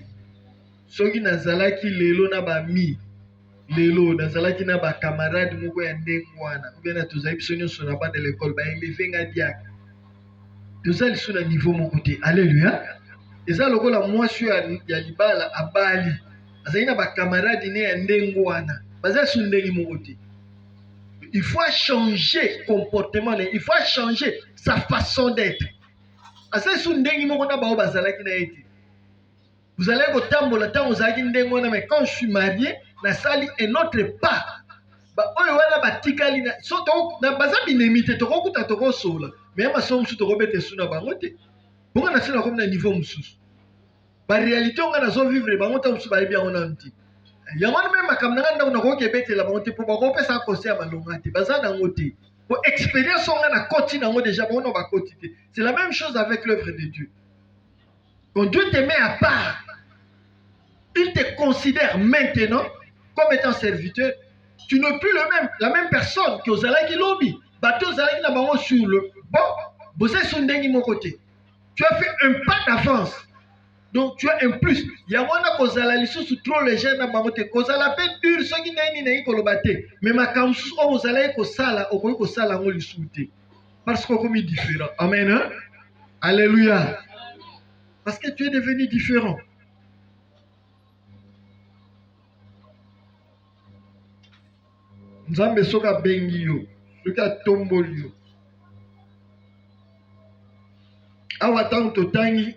Ceux qui nazalaki lelo na ba mi, lelo nazalaki na ba camarade moko ya ndenge wana, ou bien na tozali biso nyonso na bana de l'école ba élevé nga diak. Tozali sur na niveau moko te. Alléluia. Eza lokola mwasi ya libala abali. Azali na ba camarade ne ya ndenge wana. Bazali sur ndenge moko te. Il faut changer comportement, il faut changer sa façon d'être. Azali sur ndenge moko na ba o bazalaki na ete. Vous allez au tambo, le temps vous allez dire, mais quand je suis marié, la salle est notre pas. Bah, oh, voilà, bah, tikali na, so to, na baza binemite, to kokuta to ko sola. Mais ma somme su to ko bete su na bangote. Pourquoi na sala comme na niveau mususu. Ba réalité on na zo vivre bangote musu ba bien on anti. Yamana même makamna nganda na ko ke bete la bangote pour ba ko pesa conseil à malongate. Baza na ngote. Pour expérience on na koti na ngo déjà bon on ba koti. C'est la même chose avec l'œuvre de Dieu. Quand Dieu te met à part, il te considère maintenant comme étant serviteur. Tu n'es plus la même personne que Ozalaki Lobby. Bateau Ozalaki n'a sur le bon. Vous êtes sur mon côté. Tu as fait un pas d'avance. Donc tu as un plus. Il y a un Kozala sous trop léger dans ma moté. Kozala peut dur ce qui n'est ni kolobate. Mais ma kamsus o Ozala ko sala o ko sala ngoli souté. Parce qu'on est différent. Amen. Hein? Alléluia. Parce que tu es devenu différent. Nzambe soka bengi yo, soka tomboli yo. Awa tango totangi,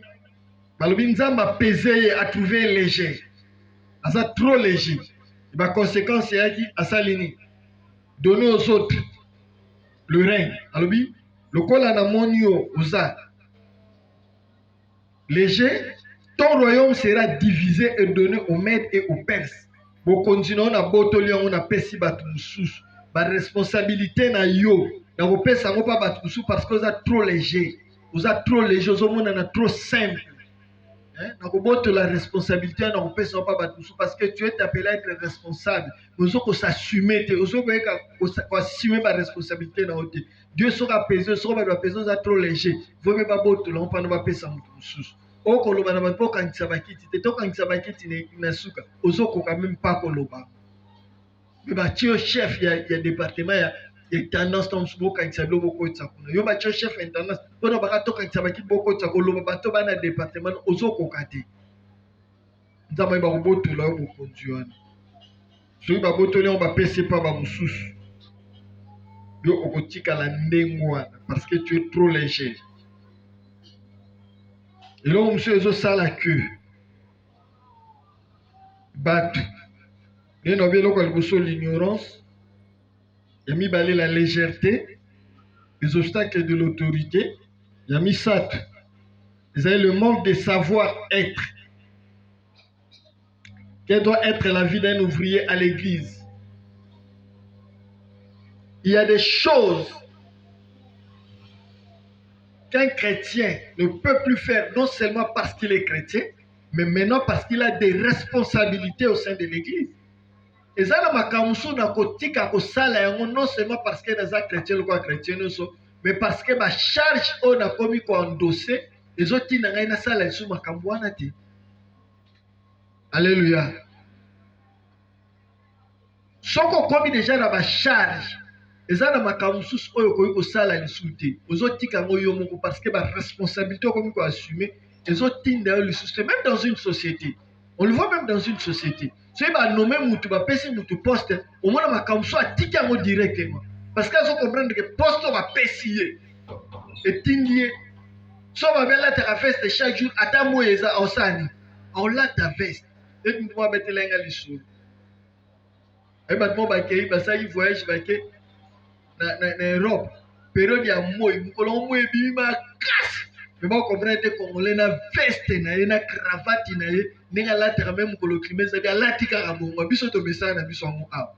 balobi nzamba pesé a trouvé léger. Asa trop léger. Et ba conséquence yaki asalini. Donner aux autres le règne. Alobi, le kola na moni yo oza. Léger, ton royaume sera divisé et donné aux Mèdes et aux Perses. Bo continuons na botoli on a pesi batu mususu. Ba responsabilité na yo. Na ko pesa ngo pa batu mususu parce que vous êtes trop léger. Vous êtes trop léger, vous êtes trop simple. Hein? Na ko boto la responsabilité na ko pesa pa batu mususu parce que tu es appelé à être responsable. Vous ko s'assumer te, vous ko assumer ba responsabilité na ote. Dieu sera pesé, sera ba pesé, vous êtes trop léger. Vous me ba boto la on pa na ba pesa mususu. Oko loba na bantu kanisa bakiti te to kanisa bakiti na suka ozoko quand même pas koloba mais ba tio chef ya département ya tendance tom subo kanisa lobo ko tsakuna yo ba tio chef intendance bona baka to kanisa bakiti boko tsakoloba bato bana département ozoko kate nzamba ba boto la bo konjuana so ba boto le on ba pese pa ba mususu yo okotika la ndengwa parce que tu es trop léger. Et là, monsieur, ils ont ça la queue. Battu. Et nous avons l'ignorance. Il y a mis la légèreté, les obstacles de l'autorité. Il y a mis ça. Ils ont le manque de savoir-être. Quelle doit être la vie d'un ouvrier à l'église? Il y a des choses qu'un chrétien ne peut plus faire, non seulement parce qu'il est chrétien, mais maintenant parce qu'il a des responsabilités au sein de l'église. Et ça, non seulement parce qu'il est chrétien, mais parce que ma charge, on a commis quoi endossé, les autres, ils n'ont pas sous ma cambouana. Alléluia. Ce qu'on commis déjà dans ma charge, et ça, dans ma camusus, oyo ko sala lisuté. Aux autres kango yomoko parce que ma responsabilité comme ko assumer. Les autres tinda lisuté même dans une société. On le voit même dans une société. C'est ba nommer mutu ba pesi mutu poste. Au moins ma camusu atika ngo directement. Parce qu'elles ont comprendre que poste va pesier. Et tindier. So ba bella ta veste chaque jour ata moyeza osani. On l'a ta veste. Et tu dois mettre lenga lisuté. Et maintenant ba kei ba ça il voyage ba ke na Europe, période ya moi, mkolon moi bima casse. Mais bon, comprendre que Congolais na veste na ye na cravate na ye, ninga lati quand même mkolo climat ça bien lati ka ramongo, biso to message na biso ngo a.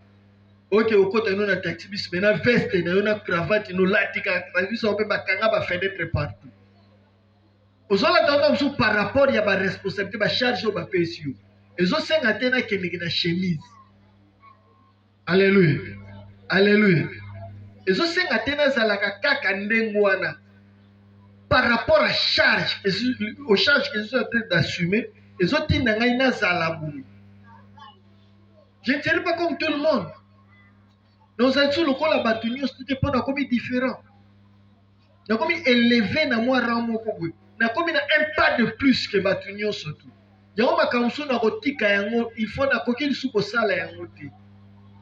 Ok, au côté nous na taxi bis maintenant veste na yo na cravate no latika bis on peut bakanga ba fenêtre partout. Ozola tanda msu par rapport ya ba responsabilité ba charge au ba pesio. Ezo senga tena keniki na chemise. Alléluia. Alléluia. Ezo senga tena zalaka kaka ndengo wana. Par rapport à charge, aux charges que je suis en train d'assumer, ezo tinda ngai na zalabu. Je ne serai pas comme tout le monde. Nous avons le col à Batunio, c'était pas comme différent. Nous avons élevé na moi ramo kobo. Nous avons un pas de plus que Batunio surtout. Yango makamso na kotika yango, il faut na kokili suko sala yango te.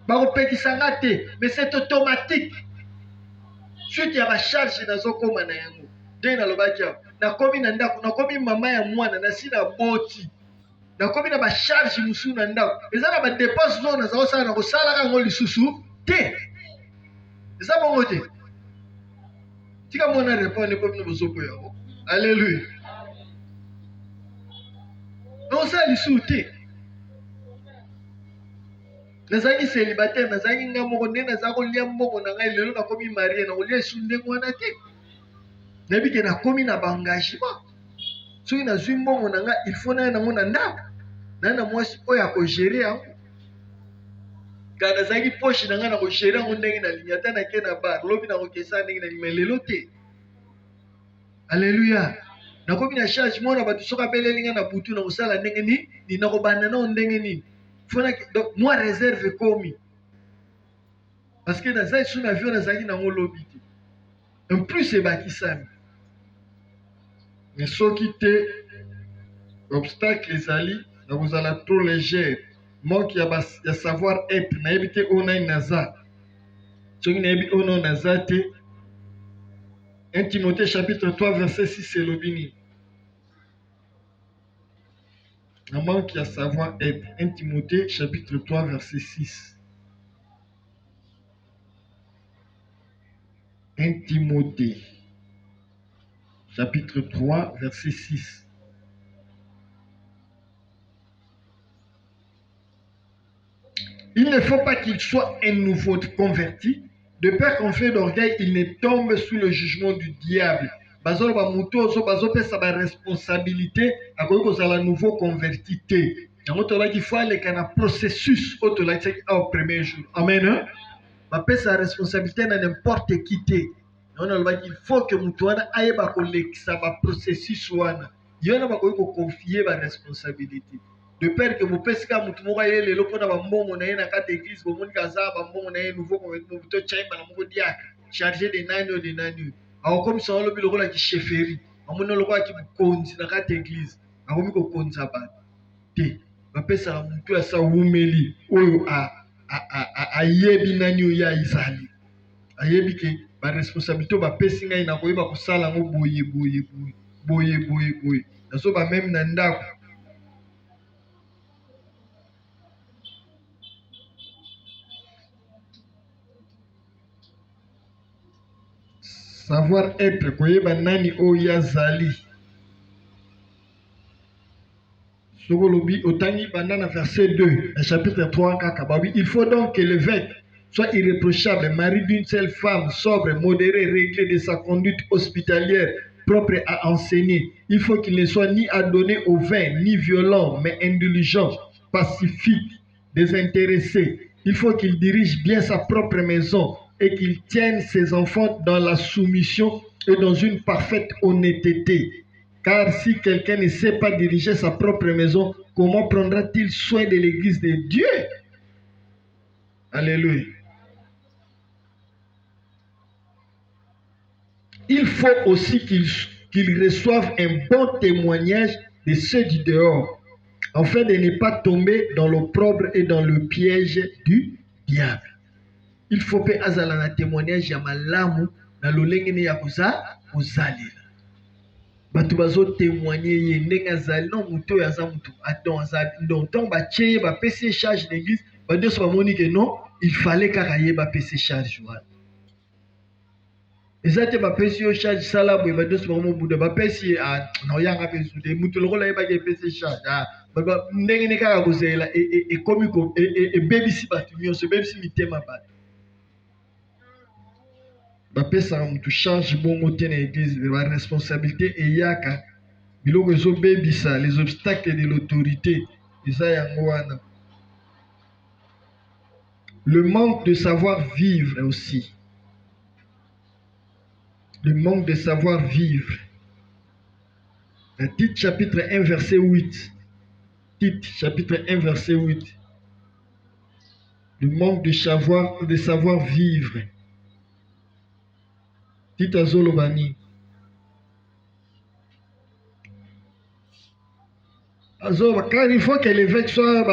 Ba kopekisanga te, mais c'est automatique. Suite ya ba charge na zokoma na yango. Dena lobakia, na komi na ndako, na komi mama ya mwana na sina boti. Na komi na ba charge musu na ndako. Eza na ba dépense zo na za osala na kosala ka ngoli susu. Eza bongo te. Tika mona répondre pour nous bozoko yango. Alléluia. Non ça lisu te. Nazaki célibataire, nazaki ngamoko nde nazako lia mboko na ngai lelo nakomi marié na kolia isu ndengo wana te. Nabi ke nakomi na ba engagement. Soki nazwi mbongo na ngai il faut na nango na ndako. Na mwasi oyo akogérer yango. Kana zaki poche na nga na kogérer ngo ndenge na linyata na ke na bar lobi na kokesa ndenge na limelelo te. Alléluia. Na komi na charge mona batu soka beleli nga na butu na kosala ndenge ni na kobanda na ndenge nini. Fona donc moi réserve komi. Parce que na zai sous na avion na zaki na ngo lobi te. En plus c'est bakisami. Mais soki te obstacle ezali na kozala trop légère. Manque ya savoir être na ebite ona naza. Soki na ebi ona naza te. 1 Timothée chapitre 3 verset 6 c'est lobini. Na manque ya savoir être. 1 Timothée chapitre 3 verset 6. 1 Timothée chapitre 3 verset 6. Il ne faut pas qu'il soit un nouveau converti, de peur qu'en fait d'orgueil, il ne tombe sous le jugement du diable. Bazolo ba muto so bazo pesa ba responsabilité akoki kozala nouveau converti te. Yango tolaki faut aller kana processus au tolaki au premier jour. Amen. Ba pesa responsabilité na n'importe qui te. Yango tolaki il faut que muto wana ayeba kolekisa ba processus wana. Yona bakoki ko confier ba responsabilité. De peur que vous pesca mutu moko ye lelo pona ba mbongo na ye na kata église bo moni kaza ba mbongo na ye nouveau converti muto chaimba na moko diaka chargé de nani. Alors comme ça on le biloko la ki chefferie amona lokwa ki konzi na kata église akomi ko konza ba te ba pesa mutu ya sa wumeli oyo a yebi nani oyo ya izali ayebi ke ba responsabilité ba pesi ngai na koyeba kosala ngo boye naso ba même na ndako. Savoir être, koyeba nani oya zali. Sokolobi otangi bandana verset 2, chapitre 3 kakababi. Il faut donc que l'évêque soit irréprochable, mari d'une seule femme, sobre, modéré, réglé de sa conduite hospitalière, propre à enseigner. Il faut qu'il ne soit ni adonné au vin, ni violent, mais indulgent, pacifique, désintéressé. Il faut qu'il dirige bien sa propre maison et qu'il tienne ses enfants dans la soumission et dans une parfaite honnêteté. Car si quelqu'un ne sait pas diriger sa propre maison, comment prendra-t-il soin de l'église de Dieu? Alléluia. Il faut aussi qu'il reçoive un bon témoignage de ceux du dehors, afin de ne pas tomber dans l'opprobre et dans le piège du diable. Il faut que azala na témoignage ya malamu na lolenge ne ya kuzalela. Batu bazo témoigner ye ndenge azali non muto ya za mutu attends azali donc tant ba tcheye ba pese charge d'église ba deux ba moni que non il fallait kaka ye ba pese charge wa. Ezate bapesi yo charge sala boye badosi bango mobuda bapesi na yanga pesu de mutu lokola yebaki epesi charge ndenge ne kaka kozela ekomi ebebisi bato nyonso ebebisi mitema bato bapesaka mutu charge bongo te na église baresponsabilité eyaka biloko ezobebisa les obstacles de l'autorité eza yango wana. Le manque de savoir vivre aussi. Le manque de savoir vivre. Tite chapitre 1 verset 8. Tite chapitre 1 verset 8. Le manque de savoir vivre. Tite azolobani. Car il faut que l'évêque soit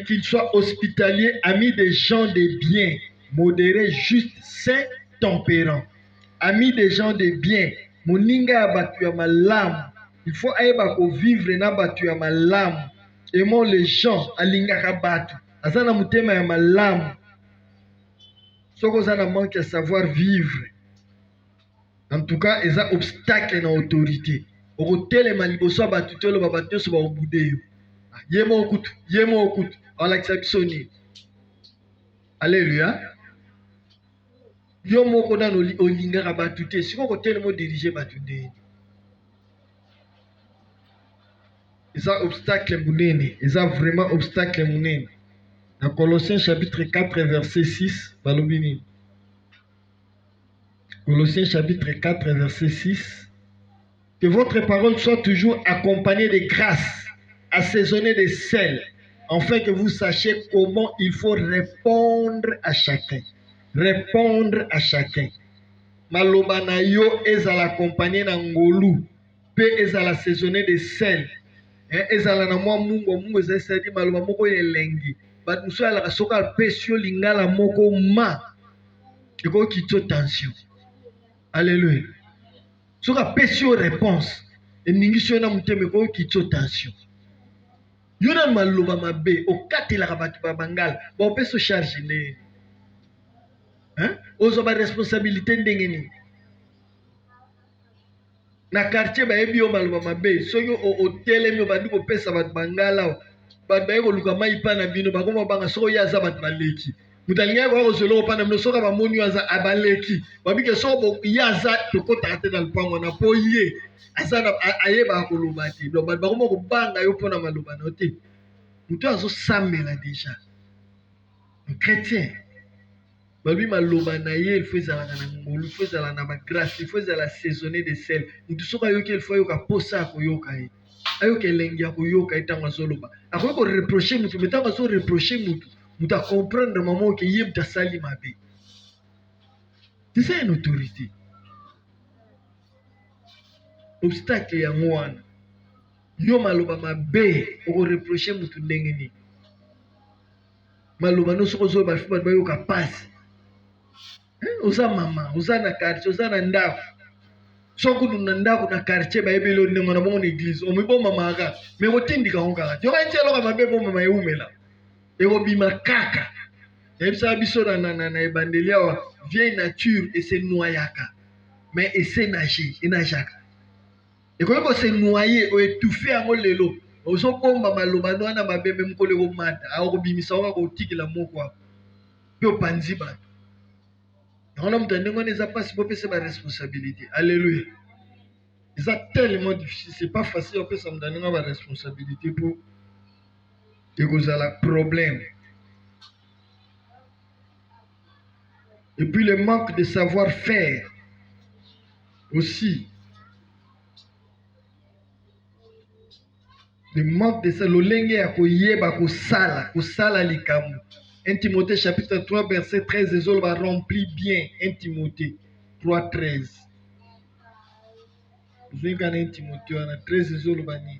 qu'il soit hospitalier, ami des gens de bien, modéré, juste, saint, tempérant. Ami des gens de bien, moninga abatu ya malamu. Il faut aeba ko vivre na batu ya malamu. Aimons les gens, alingaka batu. Azana mutema ya malamu. Soko zana manque à savoir vivre. En tout cas, ils ont obstacle dans l'autorité. Okotelema liboso batu tolo babatu so ba obudeyo. Yemo okutu. Alakisa bisoni. Alléluia. Yo moko na olingaka batu te. Siko kotelema diriger batu de. Ils ont obstacle munene. Ils ont vraiment obstacle munene. Dans Colossiens chapitre 4 verset 6, balobini. Colossiens chapitre 4 verset 6. Que votre parole soit toujours accompagnée de grâce, assaisonnée de sel, afin que vous sachiez comment il faut répondre à chacun. Répondre à chacun. Maloba na yo ezala accompagné na ngolu, pe ezala assaisonné de sel. Ezala na mwa mungu ezala di maloba moko elengi. Bat muso ala kasoka pesio lingala moko ma. Eko kito tension. Alléluia. Soka pesio réponse. Et ningisho na muteme ko kito tension. Yona maloba mabe okatela ka batu ba bangala. Ba peso charge ne. Ozo ba responsabilité ndenge ni. Na quartier ba ebi o maloba mabe. Soki o telemi ba ndiko pesa batu bangala. Ba ko luka mai pa na bino ba ko banga soko yaza batu baleki. Mutalinga ko zolo pa na mno soka ba moni yaza abaleki. Ba bike soko yaza to kota ate na lupango na poye. Asana ayeba ko lobati. Do ba ko mo banga yo pona maloba na te. Mutu azo sambela déjà. Un chrétien. Balbi maloba na ye il faut ezala na ngolu, il faut ezala na grâce, il faut ezala assaisonné de sel. Mutu soka yoki il faut yoka posa ko yoka ye. Ayoka elengi ya ko yoka etanga zoloba. Akoki ko reprocher mutu, metanga so reprocher mutu. Mutu a comprendre maman que ye muta sali mabe. C'est ça une autorité. Obstacle ya ngwana. Yo maloba mabe oko reprocher mutu ndenge ni. Maloba no soko zo ba fiba ba yoka passe. Oza mama, oza na quartier, oza na ndako. Soko na ndako na quartier ba ebelo ndenge na bongo na église. O mibo mama aka. Me otindika onka. Yo ka ntelo ka mabe bo mama eumela. Eko bima kaka. Ebisa biso na ebandelia wa vieille nature et se noyaka. Mais et se nager, et najaka. Eko se noyer ou étouffer en lelo. Ozo bomba maloba no na mabe même ko leko mata. Ako bimisa ko tikila moko. Pe panzi ba. On a besoin de pas si vous avez une responsabilité. Alléluia. C'est tellement difficile. C'est pas facile. On peut s'en donner une responsabilité pour que vous ayez un problème. Et puis le manque de savoir-faire aussi. Le manque de savoir-faire. Le sala likamu. 1 Timothée chapitre 3 verset 13, les autres va remplir bien 1 Timothée 3, 13. Vous avez 1 Timothée 13, les autres va dire.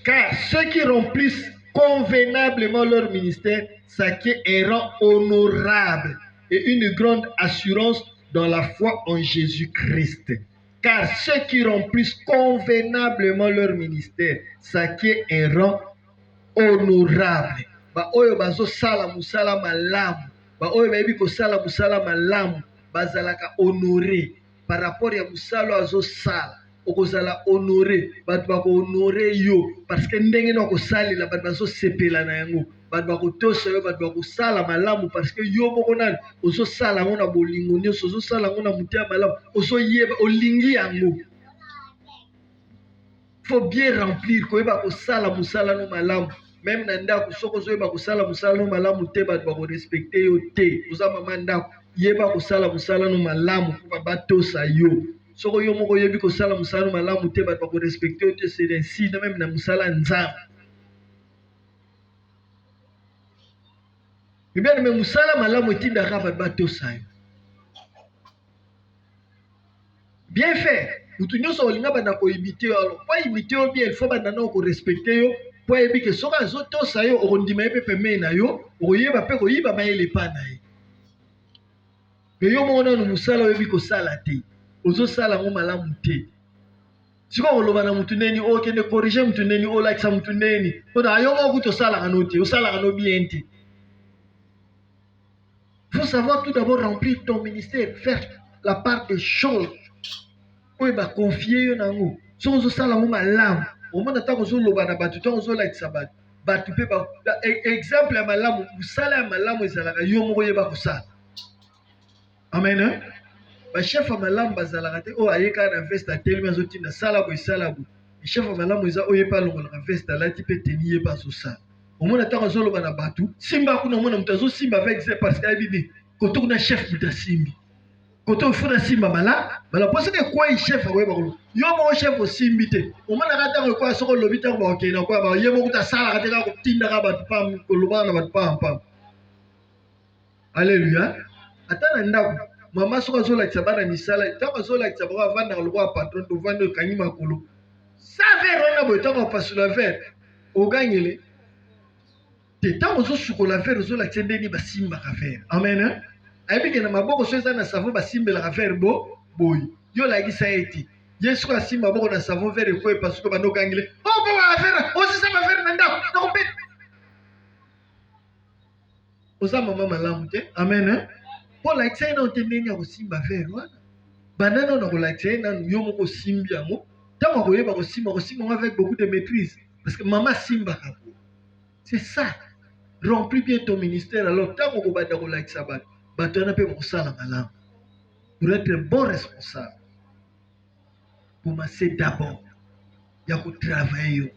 Car ceux qui remplissent convenablement leur ministère s'acquièrent un rang honorable et une grande assurance dans la foi en Jésus-Christ. Car ceux qui remplissent convenablement leur ministère s'acquièrent un rang honorable. Ba oyo bazo sala musala malamu ba oyo bayebi kosala musala malamu bazalaka honoré par rapport ya musala azosala. Okozala honoré, bato bako honoré yo parce que ndenge na kosalela bato bazosepela na yango, bato bakotosa yo, bato bakosala malamu parce que yo moko nani ozosala yango na bolingo nyonso, ozosala yango na motema malamu, ozoyeba olingi yango. Faut bien remplir koyeba kosala musala no malamu. Même na ndako soko ozoyeba kosala musala no malamu te, bato bakorespecte yo te. Oza mama ndako yeba kosala musala no malamu mpo batosa yo. Soko yo moko yebi kosala musala malamu te, bato bakorespecte yo te, c'est ainsi na même na musala nzambe. Bien mais musala malamu etindaka bato batosa yo. Bien fait. Mutu nyonso olinga bana ko imiter yo, alors pas imiter yo bien, il faut bana na ko respecter yo, po yebi ke soka azotosa yo okondima ye pe peme na yo, okoyeba pe koyiba mayele pa na ye. Mais yo moko nanu musala oyebi kosala te, ozosala ngo malamu te. Siko oloba na mutu neni okende corriger mutu neni olakisa mutu neni, mpona yo moko kutu osalaka no te, osalaka no bien te. Faut savoir tout d'abord remplir ton ministère, faire la part des choses. Oyo ba confier yo nango. So ozosala ngo malamu, omona ta kozoloba na bato, ta kozolakisa bato, bato pe ba exemple ya malamu, musala ya malamu ezalaka yo moko yeba kosala. Amen. Ba chef ya malamu bazalaka te oyo ayeka na veste atelemi azotinda sala boye sala boye. Chef ya malamu eza oyo epa longola veste alati pe teni yeba azosala. Omona ta kozoloba na bato, simba kuna omona mutu azosimba avec ça parce que ayebi koto kuna chef mutu asimbi. Koto funa simba mala parce que quoi chef awe bakolo yo mo chef osimbi te omana kata ko soko lobi ta ko ke na ko ba yemo kuta sala kata ko tinda ka bat pam ko loba na bat pam. Alléluia. Ata na ndako mama soko zo la tsabana misala ta ko zo la tsabana vanda ko ba patron to vanda kanyi makolo sa verre na bo ta ko pasula verre o gagnele te ta ko zo sukola verre zo la tsendeni ba simba ka verre. Amen. Ayebi na maboko so eza na savon basimbelaka verre boy yo lakisa eti yesu asimba maboko na savon verre ekoye parce que bando okangile bo bafere osisa bafere na ndako nakopeta oza mama malamu te. Amen. Po lakisa ye na ote ndenge ya kosimba verre wana banana na kolakisa ye nanu yo moko osimbi yango ntango akoyeba kosimba yango avec beaucoup de maîtrise parce que mama simbaka po. C'est ça. Remplis bien ton ministère alors ntango okobanda kolakisa bato bato na pe mosala malamu pour être un bon responsable. Commencez d'abord. Il y a que travailler.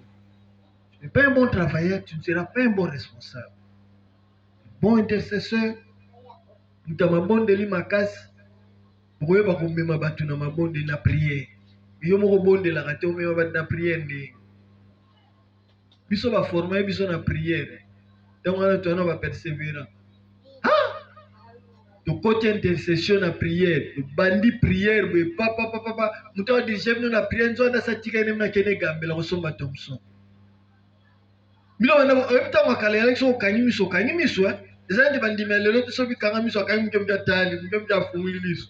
Tu n'es pas un bon travailleur, tu ne seras pas un bon responsable. Bon intercesseur, nous avons un bon délit makas. Vous voyez, vous avez un bon délit la prière. Vous avez un bon délit la raté, vous avez la prière. Vous avez formé, vous avez la prière. Donc, on va persévérer. Donc, côté intercession la prière, bandi prière, papa, mutawa dirige na prière, nzo na satika ne na kene gambe la kosomba Thompson. Milo wana epita makale election kanyi miso, ezandi bandi melelo to sobi kanga miso kanyi mkemja tali, mkemja fumuliso.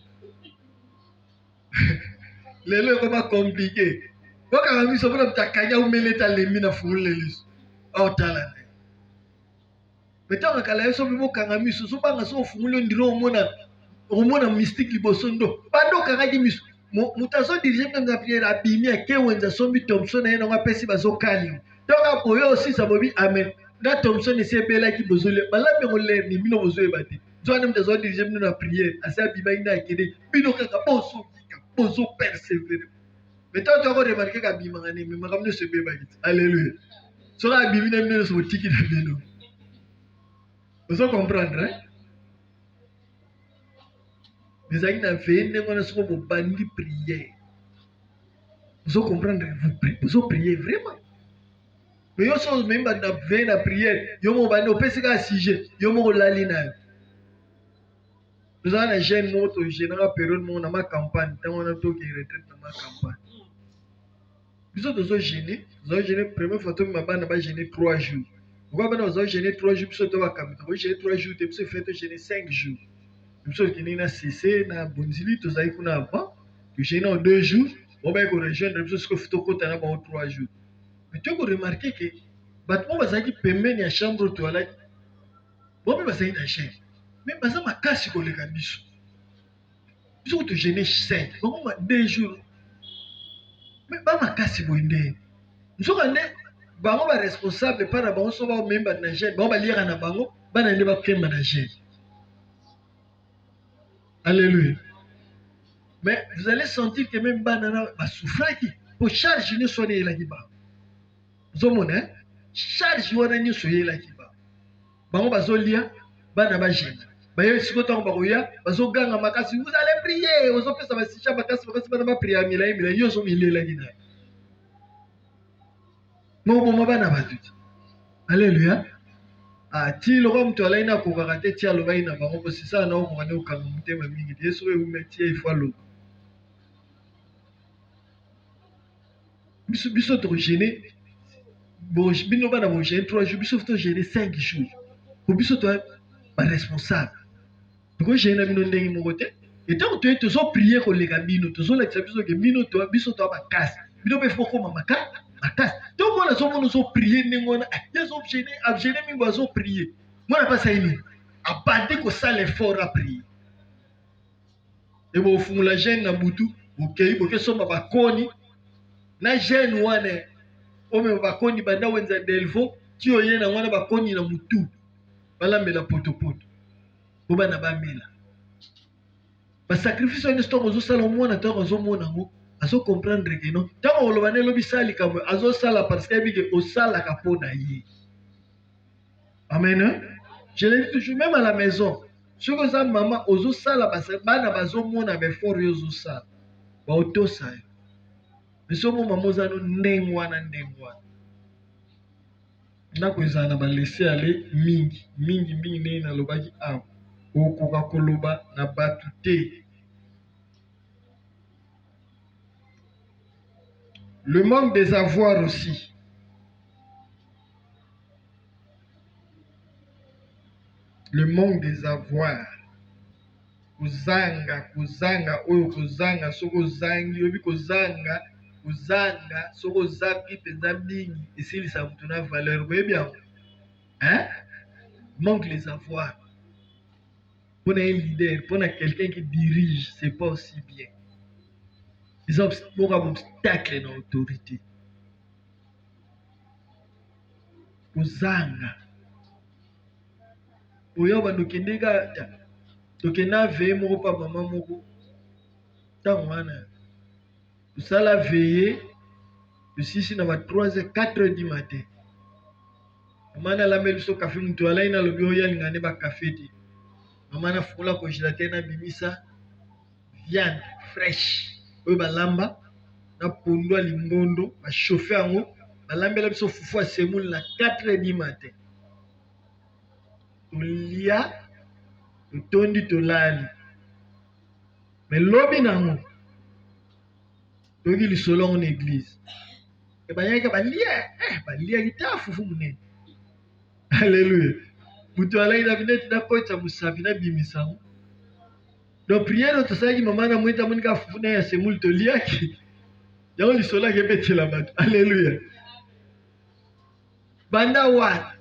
Lelo ko ba compliqué. Boka miso bona mtakanya umeleta lemi na fumuliso. Oh talent. Metanga kala yeso bibo kanga miso so banga so fungulo ndiro omona mystique liboso ndo bando kanga ki miso mutazo dirige kanga prière abimi ake wenza sombi Thompson na yena pesi bazokali donc oyo aussi ça bobi amen na Thompson ese bela ki bozole balambe ngoler ni bino bozoe bati zwana mutazo dirige bino na prière asa biba ina akede bino kaka bozo persévérer mettons to ko remarquer ka bima ngane me makamno se beba kiti alléluia so ka bimi na bino so tiki na bino. Vous comprendre, hein? Vous avez une bandi prière. Vous comprendre, vous priez vraiment. Mais vous avez même une prière. Vous avez un sujet. Vous avez un nous avons un jeune moto, jeune période dans ma campagne. Dans ma campagne. Vous avez gêné. Vous avez gêné. Première fois, vous avez gêné 3 jours. Pourquoi vous avez gêné 3 jours, vous avez gêné 3 jours, vous avez gêné 5 jours. Vous avez gêné na CC, na Bonzili, vous avez gêné avant, vous gêné en 2 jours, vous avez rejoindre, vous avez fait 3 jours. Mais tu as remarqué que, vous avez permis la chambre de toilette, vous avez dans la chambre. mais baza makasi koleka biso. Biso to gêner 5, bango 2 jours. Mais ba makasi boinde. Nsoka nde bango ba responsable para bango so ba memba na jeune, bango ba liera na bango, bana nde ba kemba na jeune. Alléluia. Mais vous allez sentir que même banana va souffrir qui pour charge ne soit là qui ba. Zomona hein? Charge wana ni soye là qui ba. Bango bazolia bana ba jeune. Ba yo siko tango ba koya bazoganga makasi vous allez prier, vous opesa ba sicha makasi bana ba prier mila yo so milela kina. Mo bana ba tuti. Alléluia. Ah, ti lo comme toi là ina ko kakate ti alo ba ina bango ko sisa na ko ngane ukanga mutema mingi. Yesu we umeti il faut lo. Biso to gêner bon bino bana bon gêner 3 jours biso to gêner 5 jours pour biso to ba responsable ko gêner bino ndengi mo côté et tant que tu so prier ko leka bino to so la biso ke bino to biso to ba casse bino be foko mama casse to mona so prier ndengona yeso gêner mi ba so prier mona pas ça ini abande ko ça l'effort à prier et bo fumula gêne na butu okay bo ke so ba koni na jeune wane ome bakoni banda wenza delvo ti oye na wana bakoni na mutu balambela potopoto bo bana bamela ba sacrifice on sto ko zo sala mwana to ko zo mona ngo azo comprendre que non tango oloba ne lobi sali ka azo sala parce que bige o sala ka pona yi. Amen hein? Je le dis toujours même à la maison ce que ça maman ozo sala parce que bana bazo mona be for yo zo sala ba otosa bisomo mamoza no ndengwana ndako ezana ba laisser aller mingi ne na lobaki a okoka koloba na batu te. Le manque des avoirs aussi. Le manque des avoirs. Kuzanga oyo kuzanga soko zangi yobi kuzanga soko zapi penza mingi esilisa mutu na valeur boye bien hein manque les avoirs pour un leader pour quelqu'un qui dirige c'est pas aussi bien ils ont un obstacle dans l'autorité kuzanga oyo bandokendeka tokenda veye moko pa mama moko ntango wana tosala veiller tosisi na ba 3h 4h du matin mama nalameli biso kafe mutu alai nalobi oyo alinga nde bakafe te mama nafungola congélateur nabimisa viande fraîche oyo balamba na pondu ya lingondo bachauffe yango balambela biso fufu ya semoule na 4h du matin tolia totondi tolali mais lobi nango toki lisolo en église et bayaka balia kita fufu munene. Alléluia. Mutu alai na bineti na kocha musafi na bimisango donc prière to saki mama na mwita munika fufu na ya semoule toliaki yango lisolo ke betela bato. Alléluia. Banda wa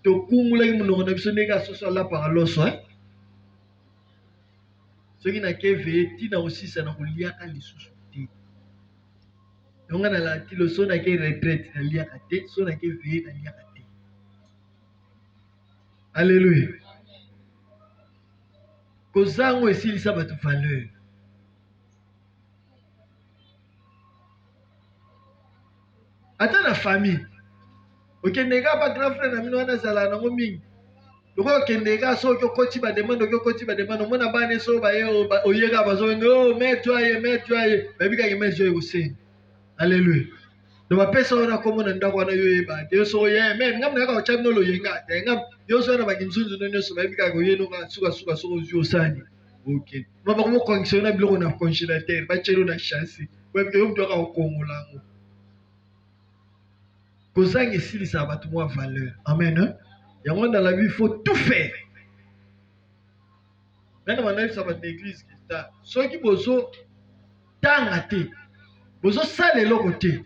to kungula munoko na biso ndeka soso la paraloso hein soki na keve tina osisa na koliaka lisusu te yonga na la tilo so na ke retraite na liaka te so na ke veye na liaka te. Alléluia. Kozango esilisa bato valeur ata na famille okendeka ba grand frère na mino wana zala nango mingi loko okendeka so okoti ba demande mona bane so ba ye oyeka bazo ngo metwa ye babika ke metwa ye ose. Alléluia. Do ba pesa ona komo na ndako na yo yeba te so ye men ngam na ka ocham no lo yenga te ngam yo so na ba kinzunzu no so babika ko ye no ka suka so yo sani okay no ba ko condition na biloko na congélateur ba chelo na chance babika yo mto ka okongola ngo kozanga esilisa bato mwa valeur. Amen hein? Yango dans la vie il faut tout faire. Nana manalisa bato l'église kita soki bozo tanga te bozo sala eloko te